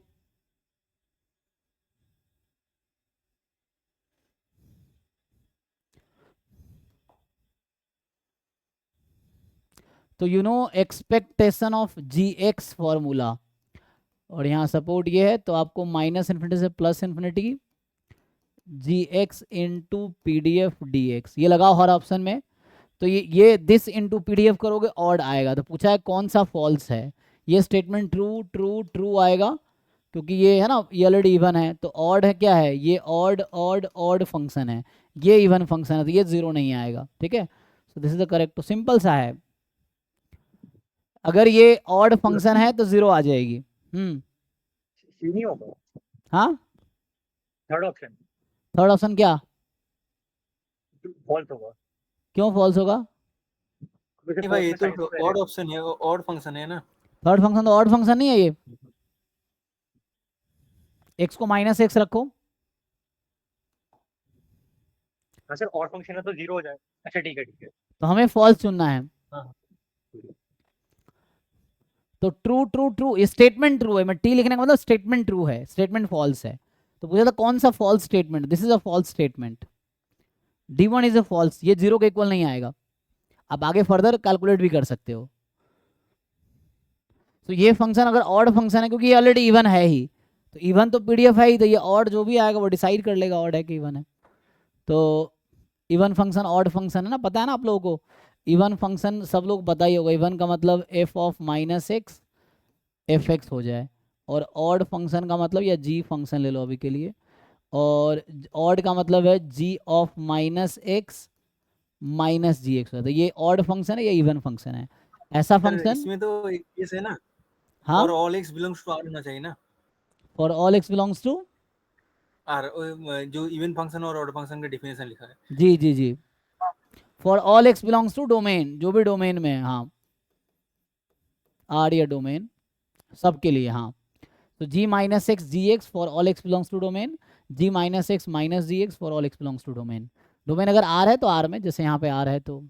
तो you know expectation of G X formula, और यहाँ सपोर्ट ये है, तो आपको माइनस इन्फिनिटी से plus infinity G X into P D F D X, ये लगाओ हर ऑप्शन में। तो ये this into P D F करोगे ऑड आएगा, तो पूछा है कौन सा फॉल्स है, ये स्टेटमेंट ट्रू ट्रू ट्रू आएगा, क्योंकि ये है ना ये ऑलरेडी इवन है। तो ऑड है, क्या है ये, ऑड ऑड ऑड फंक्शन है, ये इवन फंक्शन है, तो ये 0 नहीं आएगा, ठीक है। सो दिस इज द करेक्ट, तो सिंपल सा है, अगर ये ऑड फंक्शन है तो 0 आ जाएगी। सी नहीं होगा, हाँ, थर्ड ऑप्शन थर्ड ऑप्शन क्या, फॉल्स होगा। क्यों फॉल्स होगा, नहीं भाई ये तो ऑड ऑप्शन है, ऑड फंक्शन है ना। थर्ड फंक्शन तो ऑड फंक्शन नहीं है ये, x को -x रखो। हाँ सर, ऑड फंक्शन है तो 0 हो जाए। अच्छा ठीक है ठीक है। तो हमें फॉल्स चुनना है, हाँ। तो ट्रू ट्रू ट्रू, ये स्टेटमेंट ट्रू है, मैं टी लिखने का मतलब स्टेटमेंट ट्रू है, स्टेटमेंट फॉल्स है। तो पूछा था कौन सा false statement, this is a false statement, d1 is a false, ये 0 के इक्वल नहीं आएगा। अब आगे फर्दर कैलकुलेट भी कर सकते हो। तो ये फंक्शन अगर ऑड फंक्शन है, क्योंकि ये ऑलरेडी इवन है ही, तो इवन तो पीडीएफ है ही, तो ये ऑड जो भी आएगा वो डिसाइड कर लेगा ऑड है कि इवन है। तो इवन फंक्शन ऑड फंक्शन है ना, पता है ना आप लोगों को, इवन फंक्शन सब लोग पता ही होगा, इवन का मतलब f ऑफ -x fx हो जाए, और ऑड फंक्शन का मतलब, या g फंक्शन ले लो अभी के लिए, और ऑड का मतलब है g ऑफ -x -gx, तो ये ऑड फंक्शन है या इवन फंक्शन है, ऐसा फंक्शन। इसमें तो ये है ना, हाँ, और all x belongs to r होना चाहिए ना, for all x belongs to r, जो इवन फंक्शन और ऑड फंक्शन का डेफिनेशन लिखा है। जी जी जी, for all x belongs to domain, जो भी डोमेन में है, हाँ आर या डोमेन सबके लिए, हाँ। तो g -x gx for all x belongs to domain, g -x -gx for all x belongs to domain. Domain अगर r है तो r में, जैसे यहाँ पे r है तो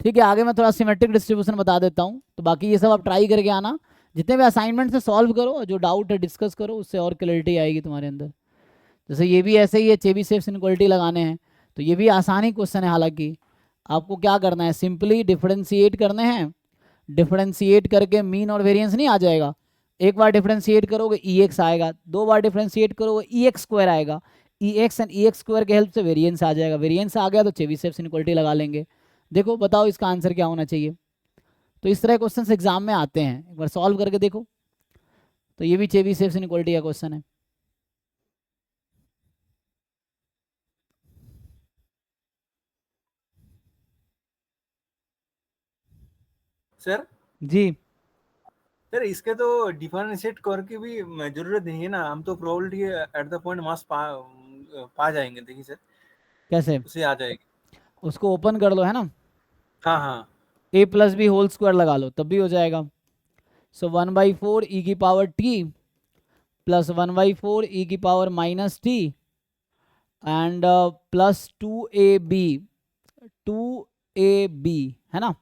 ठीक है, आगे मैं थोड़ा सिमेट्रिक डिस्ट्रीब्यूशन बता देता हूँ, तो बाकी ये सब आप ट्राई करके आना, जितने भी असाइनमेंट से सॉल्व करो, जो डाउट है डिस्कस करो, उससे और क्लैरिटी आएगी तुम्हारे अंदर। जैसे ये भी ऐसे ही है, चेबीशेव इनइक्वालिटी लगाने हैं, तो ये भी आसान ही क्वेश्चन है। हालांकि आपको क्या करना है, सिंपली डिफरेंशिएट करने हैं, डिफरेंशिएट करके मीन और वेरिएंस नहीं आ जाएगा, एक बार डिफरेंशिएट करोगे ई एक्स आएगा, दो बार डिफरेंशिएट करोगे ई एक्स स्क्वायर आएगा, E X and E X square के हेल्प से वेरिएंस आ जाएगा, वेरिएंस आ गया तो चेबीशेव इनइक्वालिटी लगा लेंगे। देखो बताओ इसका आंसर क्या होना चाहिए। तो इस तरह क्वेश्चन एग्जाम में आते हैं, एक बार सॉल्व करके देखो। तो ये भी चेबीशेव इनइक्वालिटी का क्वेश्चन है। सर जी सर इसके तो डिफरेंशिएट करके भी जरूरत नहीं है ना, हम तो probability at the point mass पा जाएंगे। देखिए सर कैसे, उसे आ जाएगी। उसको ओपन कर लो है ना, हाँ हाँ ए प्लस बी होल स्क्वायर लगा लो तब भी हो जाएगा। सो 1/4 ई की पावर टी प्लस 1/4 ई की power minus T and plus 2ab है ना।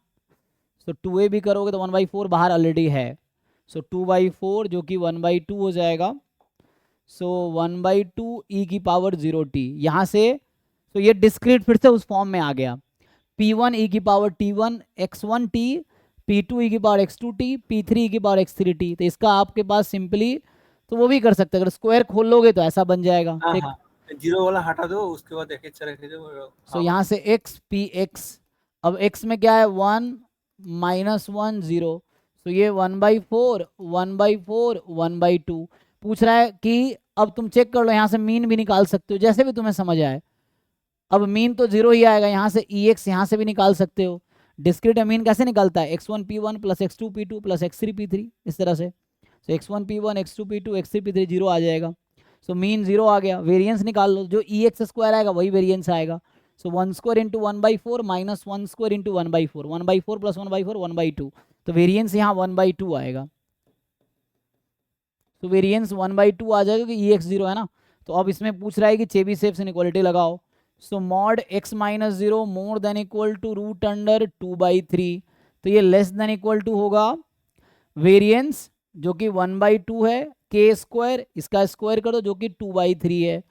सो 2ab करोगे तो 1/4 बाहर ऑलरेडी है, सो 2/4 जो कि 1/2 हो जाएगा। सो 1/2 ई की पावर 0t यहाँ से, तो ये डिस्क्रीट फिर से उस फॉर्म में आ गया, p1 ई की पावर t1 x1t, p2 ई की पावर x2t, p3 ई की पावर x3t। तो इसका आपके पास सिंपली तो वो भी कर सकते हैं, अगर स्क्वायर खोल लोगे तो ऐसा बन जाएगा। हाँ ठीक, हाँ, जीरो वाला हटा दो, उसके बाद एक अच्छा रख दो। सो यहाँ से x px, अब x में क्या है 1 -1 0, तो ये 1/4 1/4 1/2 पूछ रहा है कि अब तुम चेक कर लो, यहाँ से मीन भी निकाल सकते हो जैसे भी तुम्हें समझ आए। अब मीन तो 0 ही आएगा, यहाँ से ई एक्स यहाँ से भी निकाल सकते हो। डिस्क्रीट मीन कैसे निकलता है, x1 p1 plus x2 p2 plus x3 p3 इस तरह से। सो x1 p1 x2 p2 x3 p3 0 आ जाएगा। सो मीन 0 आ गया, वेरिएंस निकाल लो, जो ई एक्स स्क्वायर आएगा वही वेरिएंस आएगा। सो 1 square into 1/4 minus 1 square into 1/4, 1/4 plus 1/4 1/2, तो वेरिएंस यहाँ 1/2 आएगा। तो वेरिएंस 1/2 आ जाएगा क्योंकि ई एक्स 0 है ना। तो अब इसमें पूछ रहा है कि चेबीशेव इनइक्वालिटी लगाओ। So mod x minus 0 more than equal to root under 2/3, तो ये लेस देन इक्वल टू होगा वेरिएंस जो कि 1/2 है, k स्क्वायर इसका स्क्वायर कर दो जो कि 2/3 है।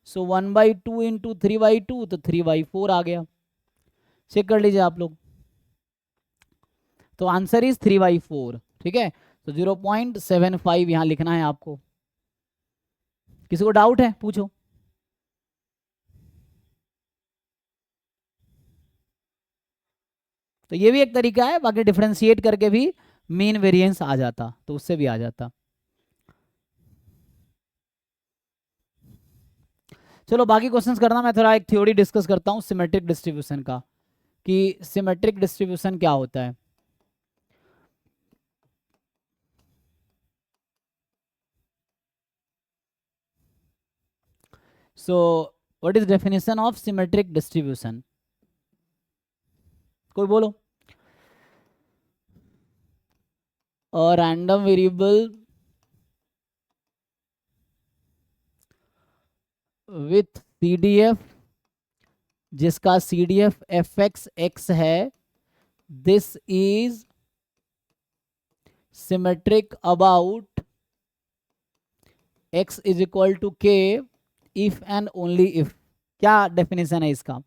सो 1/2 इंटू 3/2 तो 3/4 आ गया। चेक कर लीजिए आप लोग, तो आंसर इज 3/4। ठीक है, तो 0.75 यहाँ लिखना है आपको। किसी को डाउट है पूछो। तो ये भी एक तरीका है, बाकी डिफरेंशिएट करके भी मीन वेरिएंस आ जाता, तो उससे भी आ जाता। चलो बाकी क्वेश्चंस करना, मैं थोड़ा एक थ्योरी डिस्कस करता हूँ सिमेट्रिक डिस्ट्रीब्यूशन का, कि सिमेट्रिक डिस्ट्रीब्यूशन क्या होता है। So what is definition of symmetric distribution, कोई बोलो। और रैंडम वेरिएबल विथ CDF जिसका CDF fx है, this is symmetric about x is equal to k if and only if. क्या डेफिनेशन है इसका,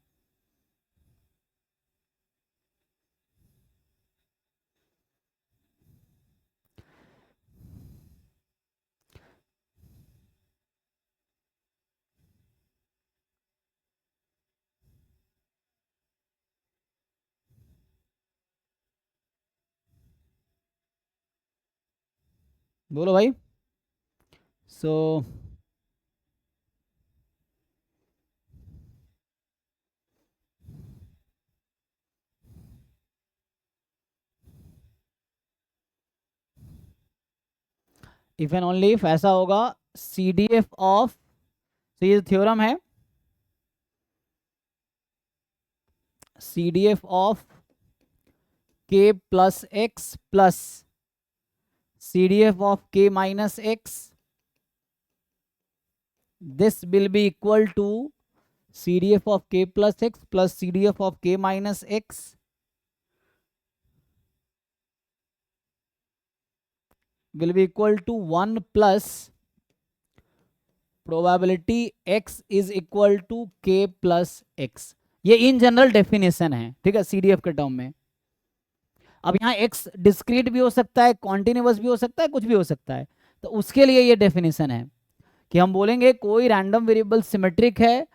बोलो भाई। So if and only if ऐसा होगा, CDF ऑफ, तो ये थ्योरम है, CDF of k plus X plus CDF of k minus x, this will be equal to CDF of k plus x plus CDF of k minus x will be equal to 1 plus probability x is equal to k plus x। ये in general definition है, ठीक है, CDF के term में। अब यहाँ x discrete भी हो सकता है, कॉन्टिन्यूअस भी हो सकता है, कुछ भी हो सकता है। तो उसके लिए ये डेफिनेशन है कि हम बोलेंगे कोई रैंडम वेरिएबल सिमेट्रिक है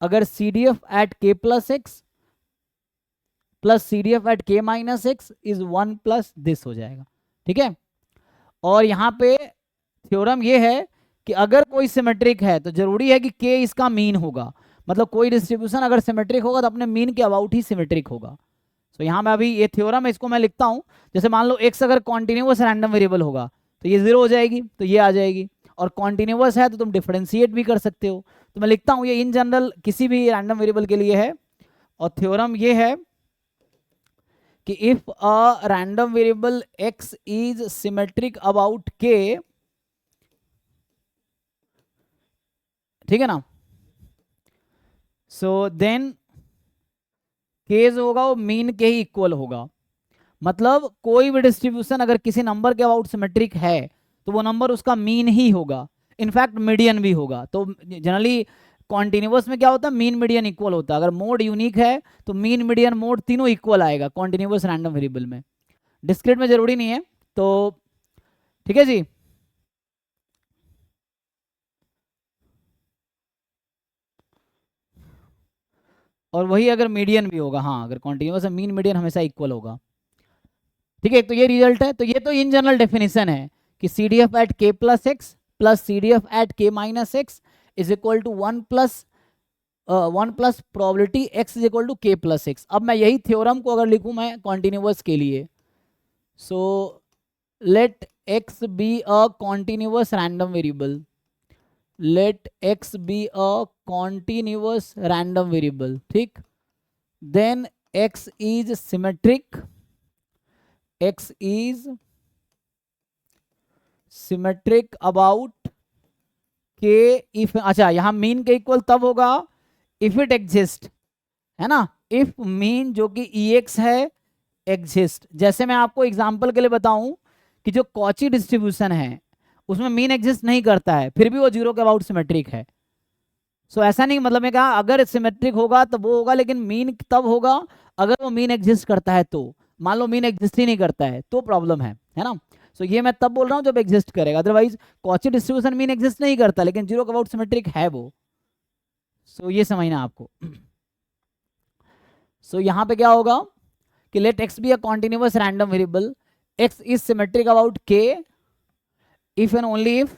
अगर CDF at k plus X plus CDF at k minus X is 1 plus this हो जाएगा, ठीक है। और यहाँ पे थ्योरम ये है कि अगर कोई सिमेट्रिक है तो जरूरी है कि k इसका मीन होगा, मतलब कोई डिस्ट्रीब्यूशन अगर सिमेट्रिक होगा तो अपने मीन के अबाउट ही सिमेट्रिक होगा। तो यहाँ मैं अभी ये थ्योरम है, इसको मैं लिखता हूँ। जैसे मान लो x अगर कॉन्टिन्यूअस रैंडम वेरिएबल होगा तो ये 0 हो जाएगी, तो ये आ जाएगी। और कॉन्टिन्यूअस है तो तुम डिफरेंशिएट भी कर सकते हो। तो मैं लिखता हूँ ये इन जनरल किसी भी रैंडम वेरिएबल के लिए है। और थ्योरम ये है कि if a random variable x is symmetric about k, ठीक है ना, सो देन k जो होगा वो मीन के ही इक्वल होगा। मतलब कोई भी डिस्ट्रीब्यूशन अगर किसी नंबर के अबाउट सिमेट्रिक है तो वो नंबर उसका मीन ही होगा, इनफैक्ट मीडियन भी होगा। तो जनरली कॉन्टिन्यूअस में क्या होता है, मीन मीडियन इक्वल होता है। अगर मोड यूनिक है तो मीन मीडियन मोड तीनों इक्वल आएगा कॉन्टिन्यूअस रैंडम वेरिएबल में। डिस्क्रीट में जरूरी नहीं है, तो ठीक है जी। और वही अगर मीडियन भी होगा, हाँ, अगर कॉन्टिन्यूअस है मीन मीडियन हमेशा इक्वल होगा, ठीक है। तो ये रिजल्ट है। तो ये तो इन जनरल डेफिनेशन है कि CDF at k plus X plus CDF at k minus X is equal to 1 plus probability x is equal to k plus X. अब मैं यही थ्योरम को अगर लिखूं मैं कॉन्टिन्यूअस के लिए, so let x be a continuous random variable, let x be a continuous random variable, ठीक। Then x is symmetric, x is symmetric about k if, अच्छा यहाँ मीन के इक्वल तब होगा if it exist, है ना, if मीन जो कि ex है exist। जैसे मैं आपको एग्जांपल के लिए बताऊं कि जो कॉची डिस्ट्रीब्यूशन है उसमें मीन एग्जिस्ट नहीं करता है, फिर भी वो 0 के अबाउट सिमेट्रिक है। सो ऐसा नहीं, मतलब मैं कहा अगर सिमेट्रिक होगा तो वो होगा, लेकिन मीन तब होगा अगर वो मीन एग्जिस्ट करता है। तो मान लो मीन एग्जिस्ट ही नहीं करता है तो प्रॉब्लम है ना। सो ये मैं तब बोल रहा हूँ जब एग्जिस्ट करेगा, otherwise Cauchy distribution mean exist नहीं करता लेकिन 0 के अबाउट सिमेट्रिक है वो। सो ये समझना आपको। सो यहाँ पे क्या होगा कि let x be a continuous random variable, X is symmetric about k if and only if.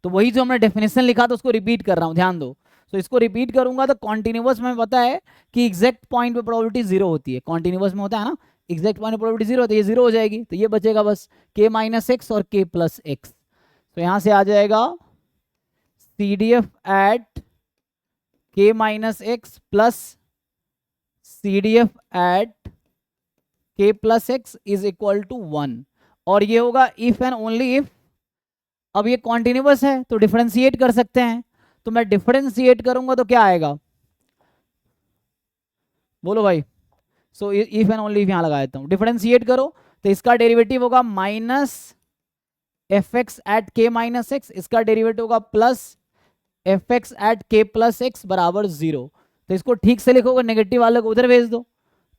तो वही जो हमने डेफिनेशन लिखा था उसको रिपीट कर रहा हूँ, ध्यान दो। तो इसको रिपीट करूंगा तो कॉन्टिन्यूअस में पता है कि एग्जैक्ट पॉइंट पे प्रोबेबिलिटी 0 होती है, कॉन्टिन्यूअस में होता है ना, एग्जैक्ट पॉइंट पे प्रोबेबिलिटी 0 होती है, ये 0 हो जाएगी। तो ये बचेगा बस k माइनस एक्स और k प्लस एक्स। तो यहाँ से आ जाएगा CDF at k minus X plus CDF at k plus X is equal to 1। और ये होगा इफ एंड ओनली इफ। अब ये कॉन्टिन्यूअस है तो डिफरेंशिएट कर सकते हैं, तो मैं डिफरेंशिएट करूंगा तो क्या आएगा, बोलो भाई। So if and only if यहां लगा देता हूं, डिफरेंशिएट करो तो इसका डेरिवेटिव होगा minus fx at k minus X, इसका डेरिवेटिव होगा plus fx at k plus X बराबर 0। तो इसको ठीक से लिखोगे, नेगेटिव वाले को उधर भेज दो।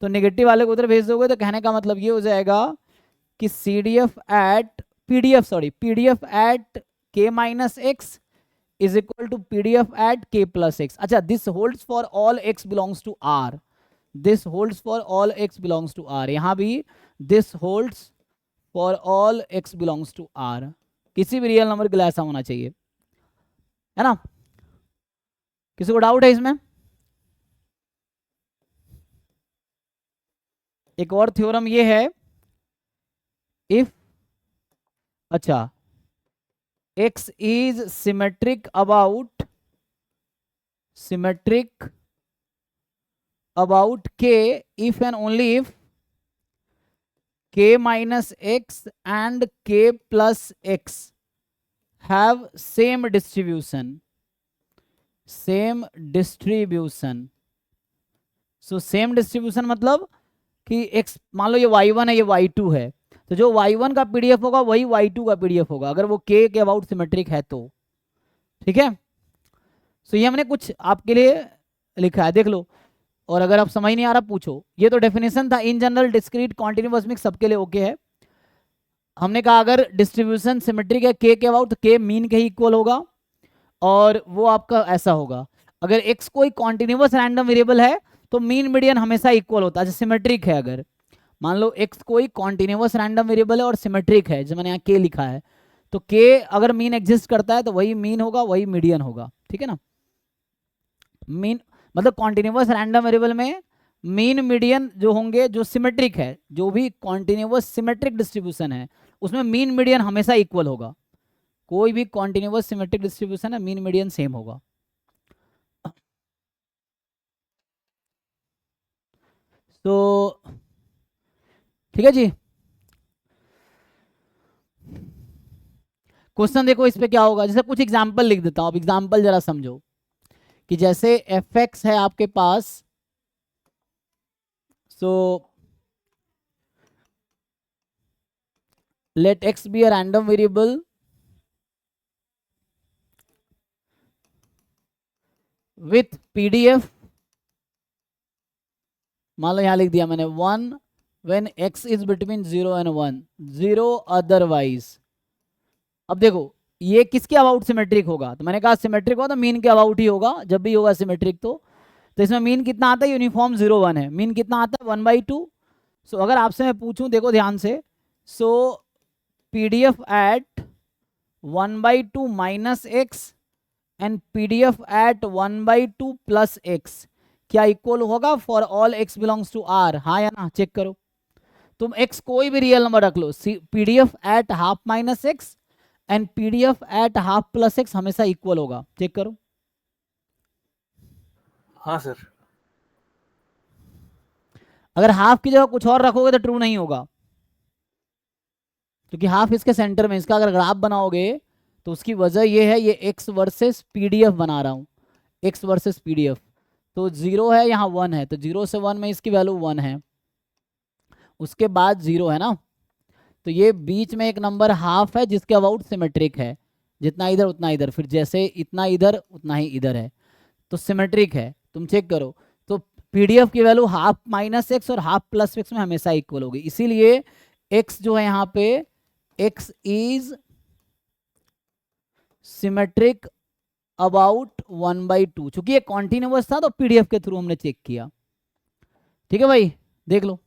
तो नेगेटिव वाले को उधर भेज दोगे तो कहने का मतलब ये हो जाएगा कि PDF at PDF at k minus X is equal to PDF at k plus x। अच्छा, this holds for all x belongs to R, this holds for all x belongs to R। यहाँ भी this holds for all x belongs to R, किसी भी real number के लिए ऐसा होना चाहिए, है ना। किसी को डाउट है इसमें? एक और थ्योरम ये है, इफ, अच्छा, x is symmetric about k if and only if k minus x and k plus x have same distribution। So same distribution मतलब कि x, मान लो ये y1 है ये y2 है, तो जो y1 का पीडीएफ होगा वही y2 का पीडीएफ होगा अगर वो k के अबाउट सिमेट्रिक है तो, ठीक है। सो ये हमने कुछ आपके लिए लिखा है, देख लो, और अगर आप समझ नहीं आ रहा पूछो। ये तो डेफिनेशन था। In general discrete continuous mix सबके लिए ओके है। हमने कहा अगर डिस्ट्रीब्यूशन सिमेट्रिक है k के अबाउट तो k मीन के ही इक्वल होगा, और वो आपका ऐसा होगा। अगर x कोई कॉन्टिन्यूअस रैंडम वेरिएबल है तो मीन मीडियन हमेशा इक्वल होता है। जैसे सिमेट्रिक है, अगर मान लो x कोई कॉन्टिन्यूअस रैंडम वेरिएबल है और सिमेट्रिक है, जैसे मैंने यहाँ k लिखा है, तो k अगर मीन एग्जिस्ट करता है तो वही मीन होगा, वही मीडियन होगा, ठीक है ना। मीन मतलब कॉन्टिन्यूअस रैंडम वेरिएबल में मीन मीडियन जो होंगे, जो सिमेट्रिक है, जो भी कॉन्टिन्यूअस सिमेट्रिक डिस्ट्रीब्यूशन है उसमें मीन मीडियन हमेशा इक्वल होगा। कोई भी कॉन्टिन्यूअस सिमेट्रिक डिस्ट्रीब्यूशन है मीन मीडियन सेम होगा। तो ठीक है जी। क्वेश्चन देखो इस पे क्या होगा, जैसे कुछ एग्जांपल लिख देता हूं। अब एग्जांपल जरा समझो कि जैसे fx है आपके पास, so let x be a random variable with PDF, मान लो यहां लिख दिया मैंने 1 when x is between 0 and 1, 0 otherwise. अब देखो ये किसके अबाउट सिमेट्रिक होगा, तो मैंने कहा सिमेट्रिक होगा तो मीन के अबाउट ही होगा जब भी होगा सिमेट्रिक। तो इसमें मीन कितना आता है, यूनिफॉर्म 0 1 है, मीन कितना आता है 1/2। सो अगर आपसे मैं पूछूं, देखो ध्यान से, so PDF at 1/2 minus X and PDF at 1/2 plus X क्या इक्वल होगा for all x belongs to r, हाँ या ना, चेक करो। तुम x कोई भी रियल नंबर रख लो, PDF at half minus X and PDF at half plus X हमेशा इक्वल होगा, चेक करो। हाँ सर। अगर हाफ की जगह कुछ और रखोगे तो ट्रू नहीं होगा, क्योंकि हाफ इसके सेंटर में। इसका अगर ग्राफ बनाओगे तो उसकी वजह ये है, ये x वर्सेस पीडीएफ बना रहा हूं, x वर्सेस पीडीएफ। तो 0 है, यहाँ 1 है, तो 0 से 1 में इसकी वैल्यू 1 है, उसके बाद 0 है ना। तो ये बीच में एक नंबर हाफ है जिसके अबाउट सिमेट्रिक है, जितना इधर उतना इधर, फिर जैसे इतना इधर उतना ही इधर है, तो सिमेट्रिक है। तुम चेक करो, तो पीडीएफ की वैल्यू हाफ माइनस एक्स और हाफ प्लस एक्स में हमेशा इक्वल होगी। इसीलिए एक्स जो है यहाँ पे, एक्स इज सिमेट्रिक अबाउट 1/2। चूंकि ये कॉन्टिन्यूअस था तो पीडीएफ के थ्रू हमने चेक किया, ठीक है भाई, देख लो।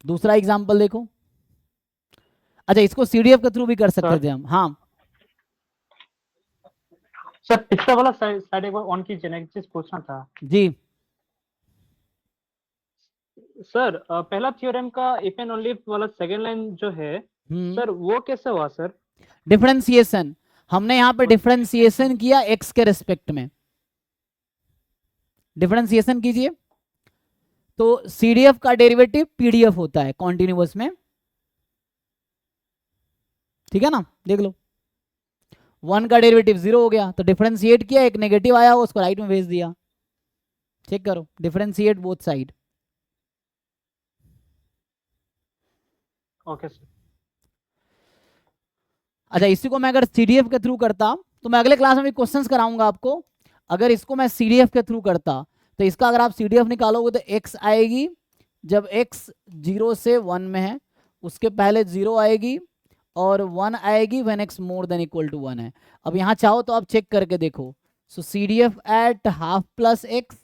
दूसरा एग्जांपल देखो। अच्छा, इसको सीडीएफ के थ्रू भी कर सकते थे हम। हाँ सर पिछला वाला साइड एक बार ऑन कीजिए ना, एक चीज पूछना था जी। सर। पहला थ्योरम का इफ एंड ओनली वाला सेकंड लाइन जो है सर, वो कैसे हुआ सर? डिफरेंशिएशन, हमने यहाँ पे डिफरेंशिएशन किया एक्स के रिस्पेक्ट में। डिफरेंशिएशन कीजिए, तो सीडीएफ का डेरिवेटिव पीडीएफ होता है कॉन्टिन्यूअस में, ठीक है ना, देख लो। 1 का डेरिवेटिव 0 हो गया, तो डिफरेंशिएट किया, एक नेगेटिव आया उसको राइट में भेज दिया। चेक करो, differentiate both side. Okay sir. अच्छा, इसी को मैं अगर सीडीएफ के थ्रू करता, तो मैं अगले क्लास में भी क्वेश्चंस कराऊंगा आपको। अगर इसको मैं सीडीएफ के थ्रू करता तो इसका अगर आप सीडीएफ निकालोगे तो x आएगी जब x 0 से 1 में है, उसके पहले 0 आएगी और 1 आएगी when x more than equal to 1 है। अब यहाँ चाहो तो आप चेक करके देखो, so CDF at half plus X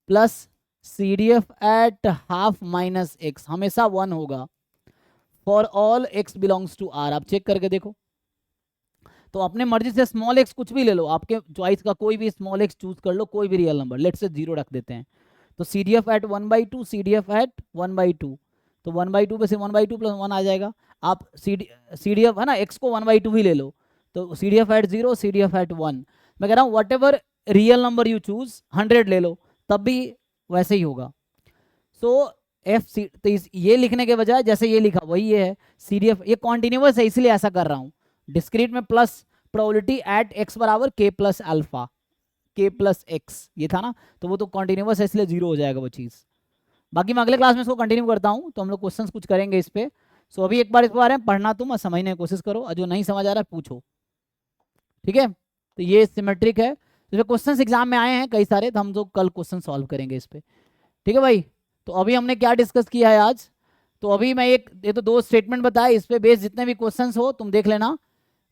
plus CDF at half minus X हमेशा 1 होगा for all x belongs to r। आप चेक करके देखो, तो अपने मर्जी से स्मॉल x कुछ भी ले लो, आपके चॉइस का कोई भी स्मॉल x चूज कर लो, कोई भी रियल नंबर, लेट्स से 0 रख देते हैं। तो CDF एट 1/2, CDF एट 1/2, तो 1/2 पे से 1/2 प्लस 1 आ जाएगा। आप CDF है ना, x को 1/2 ही ले लो, तो CDF एट 0, CDF एट 1। मैं कह रहा हूँ what ever real number you choose, 100 ले लो तब भी वैसे ही होगा। सो तो ये लिखने के बजाय जैसे ये लिखा वही ये है, CDF, ये कॉन्टिन्यूअस है इसलिए ऐसा कर रहा हूँ। डिस्क्रीट में प्लस प्रोबेबिलिटी एट x बराबर k plus alpha, k plus x, ये था ना, तो वो तो कॉन्टिन्यूस है इसलिए 0 हो जाएगा वो चीज़। बाकी मैं अगले क्लास में इसको कंटिन्यू करता हूँ, तो हम लोग क्वेश्चंस कुछ करेंगे इस पे। सो अभी एक बार इस बारे में पढ़ना तुम और समझने की कोशिश करो, और जो नहीं समझ आ रहा है पूछो, ठीक है। तो ये सिमेट्रिक है, तो क्वेश्चंस एग्जाम में आए हैं कई सारे, तो हम लोग कल क्वेश्चन सॉल्व करेंगे इस पे, ठीक है भाई। तो अभी हमने क्या डिस्कस किया है आज, तो अभी मैं ये तो 2 स्टेटमेंट बताए, इस पे बेस जितने भी क्वेश्चंस हो तुम देख लेना।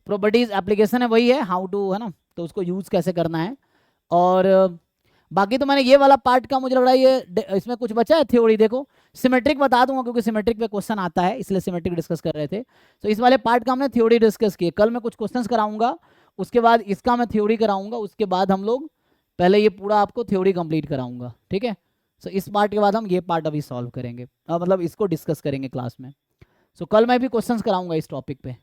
प्रॉपर्टीज एप्लीकेशन है वही है, हाउ टू, है ना, तो उसको यूज कैसे करना है। और बाकी तो मैंने ये वाला पार्ट का मुझे लग रहा है ये इसमें कुछ बचा है थ्योरी, देखो सिमेट्रिक बता दूंगा क्योंकि सिमेट्रिक पे क्वेश्चन आता है, इसलिए सिमेट्रिक डिस्कस कर रहे थे। तो इस वाले पार्ट का हमने थ्योरी डिस्कस की, कल मैं कुछ क्वेश्चंस कराऊंगा, उसके बाद इसका मैं थ्योरी कराऊंगा, उसके बाद हम लोग पहले ये पूरा आपको थ्योरी कंप्लीट कराऊंगा, ठीक है। सो इस पार्ट के बाद हम ये पार्ट अभी सॉल्व करेंगे, मतलब इसको डिस्कस करेंगे क्लास में। सो कल मैं भी क्वेश्चंस कराऊंगा इस टॉपिक पे,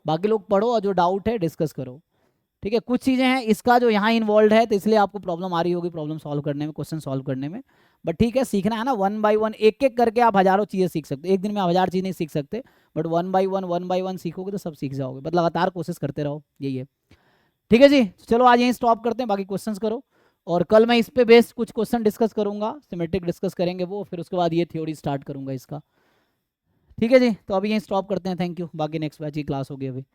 बाकी लोग पढ़ो और जो डाउट है डिस्कस करो, ठीक है। कुछ चीज़ें हैं इसका जो यहाँ इन्वॉल्व है, तो इसलिए आपको प्रॉब्लम आ रही होगी प्रॉब्लम सॉल्व करने में, क्वेश्चन सॉल्व करने में, बट ठीक है, सीखना है ना, 1 बाय 1 एक एक करके आप हज़ारों चीज़ें सीख सकते हो, एक दिन में 1000 चीज़ नहीं सीख सकते, बट 1 बाय 1 सीखोगे तो सब सीख जाओगे, बट लगातार कोशिश करते रहो, यही है, ठीक है जी। चलो आज यहीं स्टॉप करते हैं, बाकी क्वेश्चन करो, और कल मैं इस पे बेस्ड कुछ क्वेश्चन डिस्कस करूंगा, सिमेट्रिक डिस्कस करेंगे वो, फिर उसके बाद ये थ्योरी स्टार्ट करूंगा इसका, ठीक है जी। तो अभी यहीं स्टॉप करते हैं, थैंक यू, बाकी नेक्स्ट बैच की क्लास होगी अभी।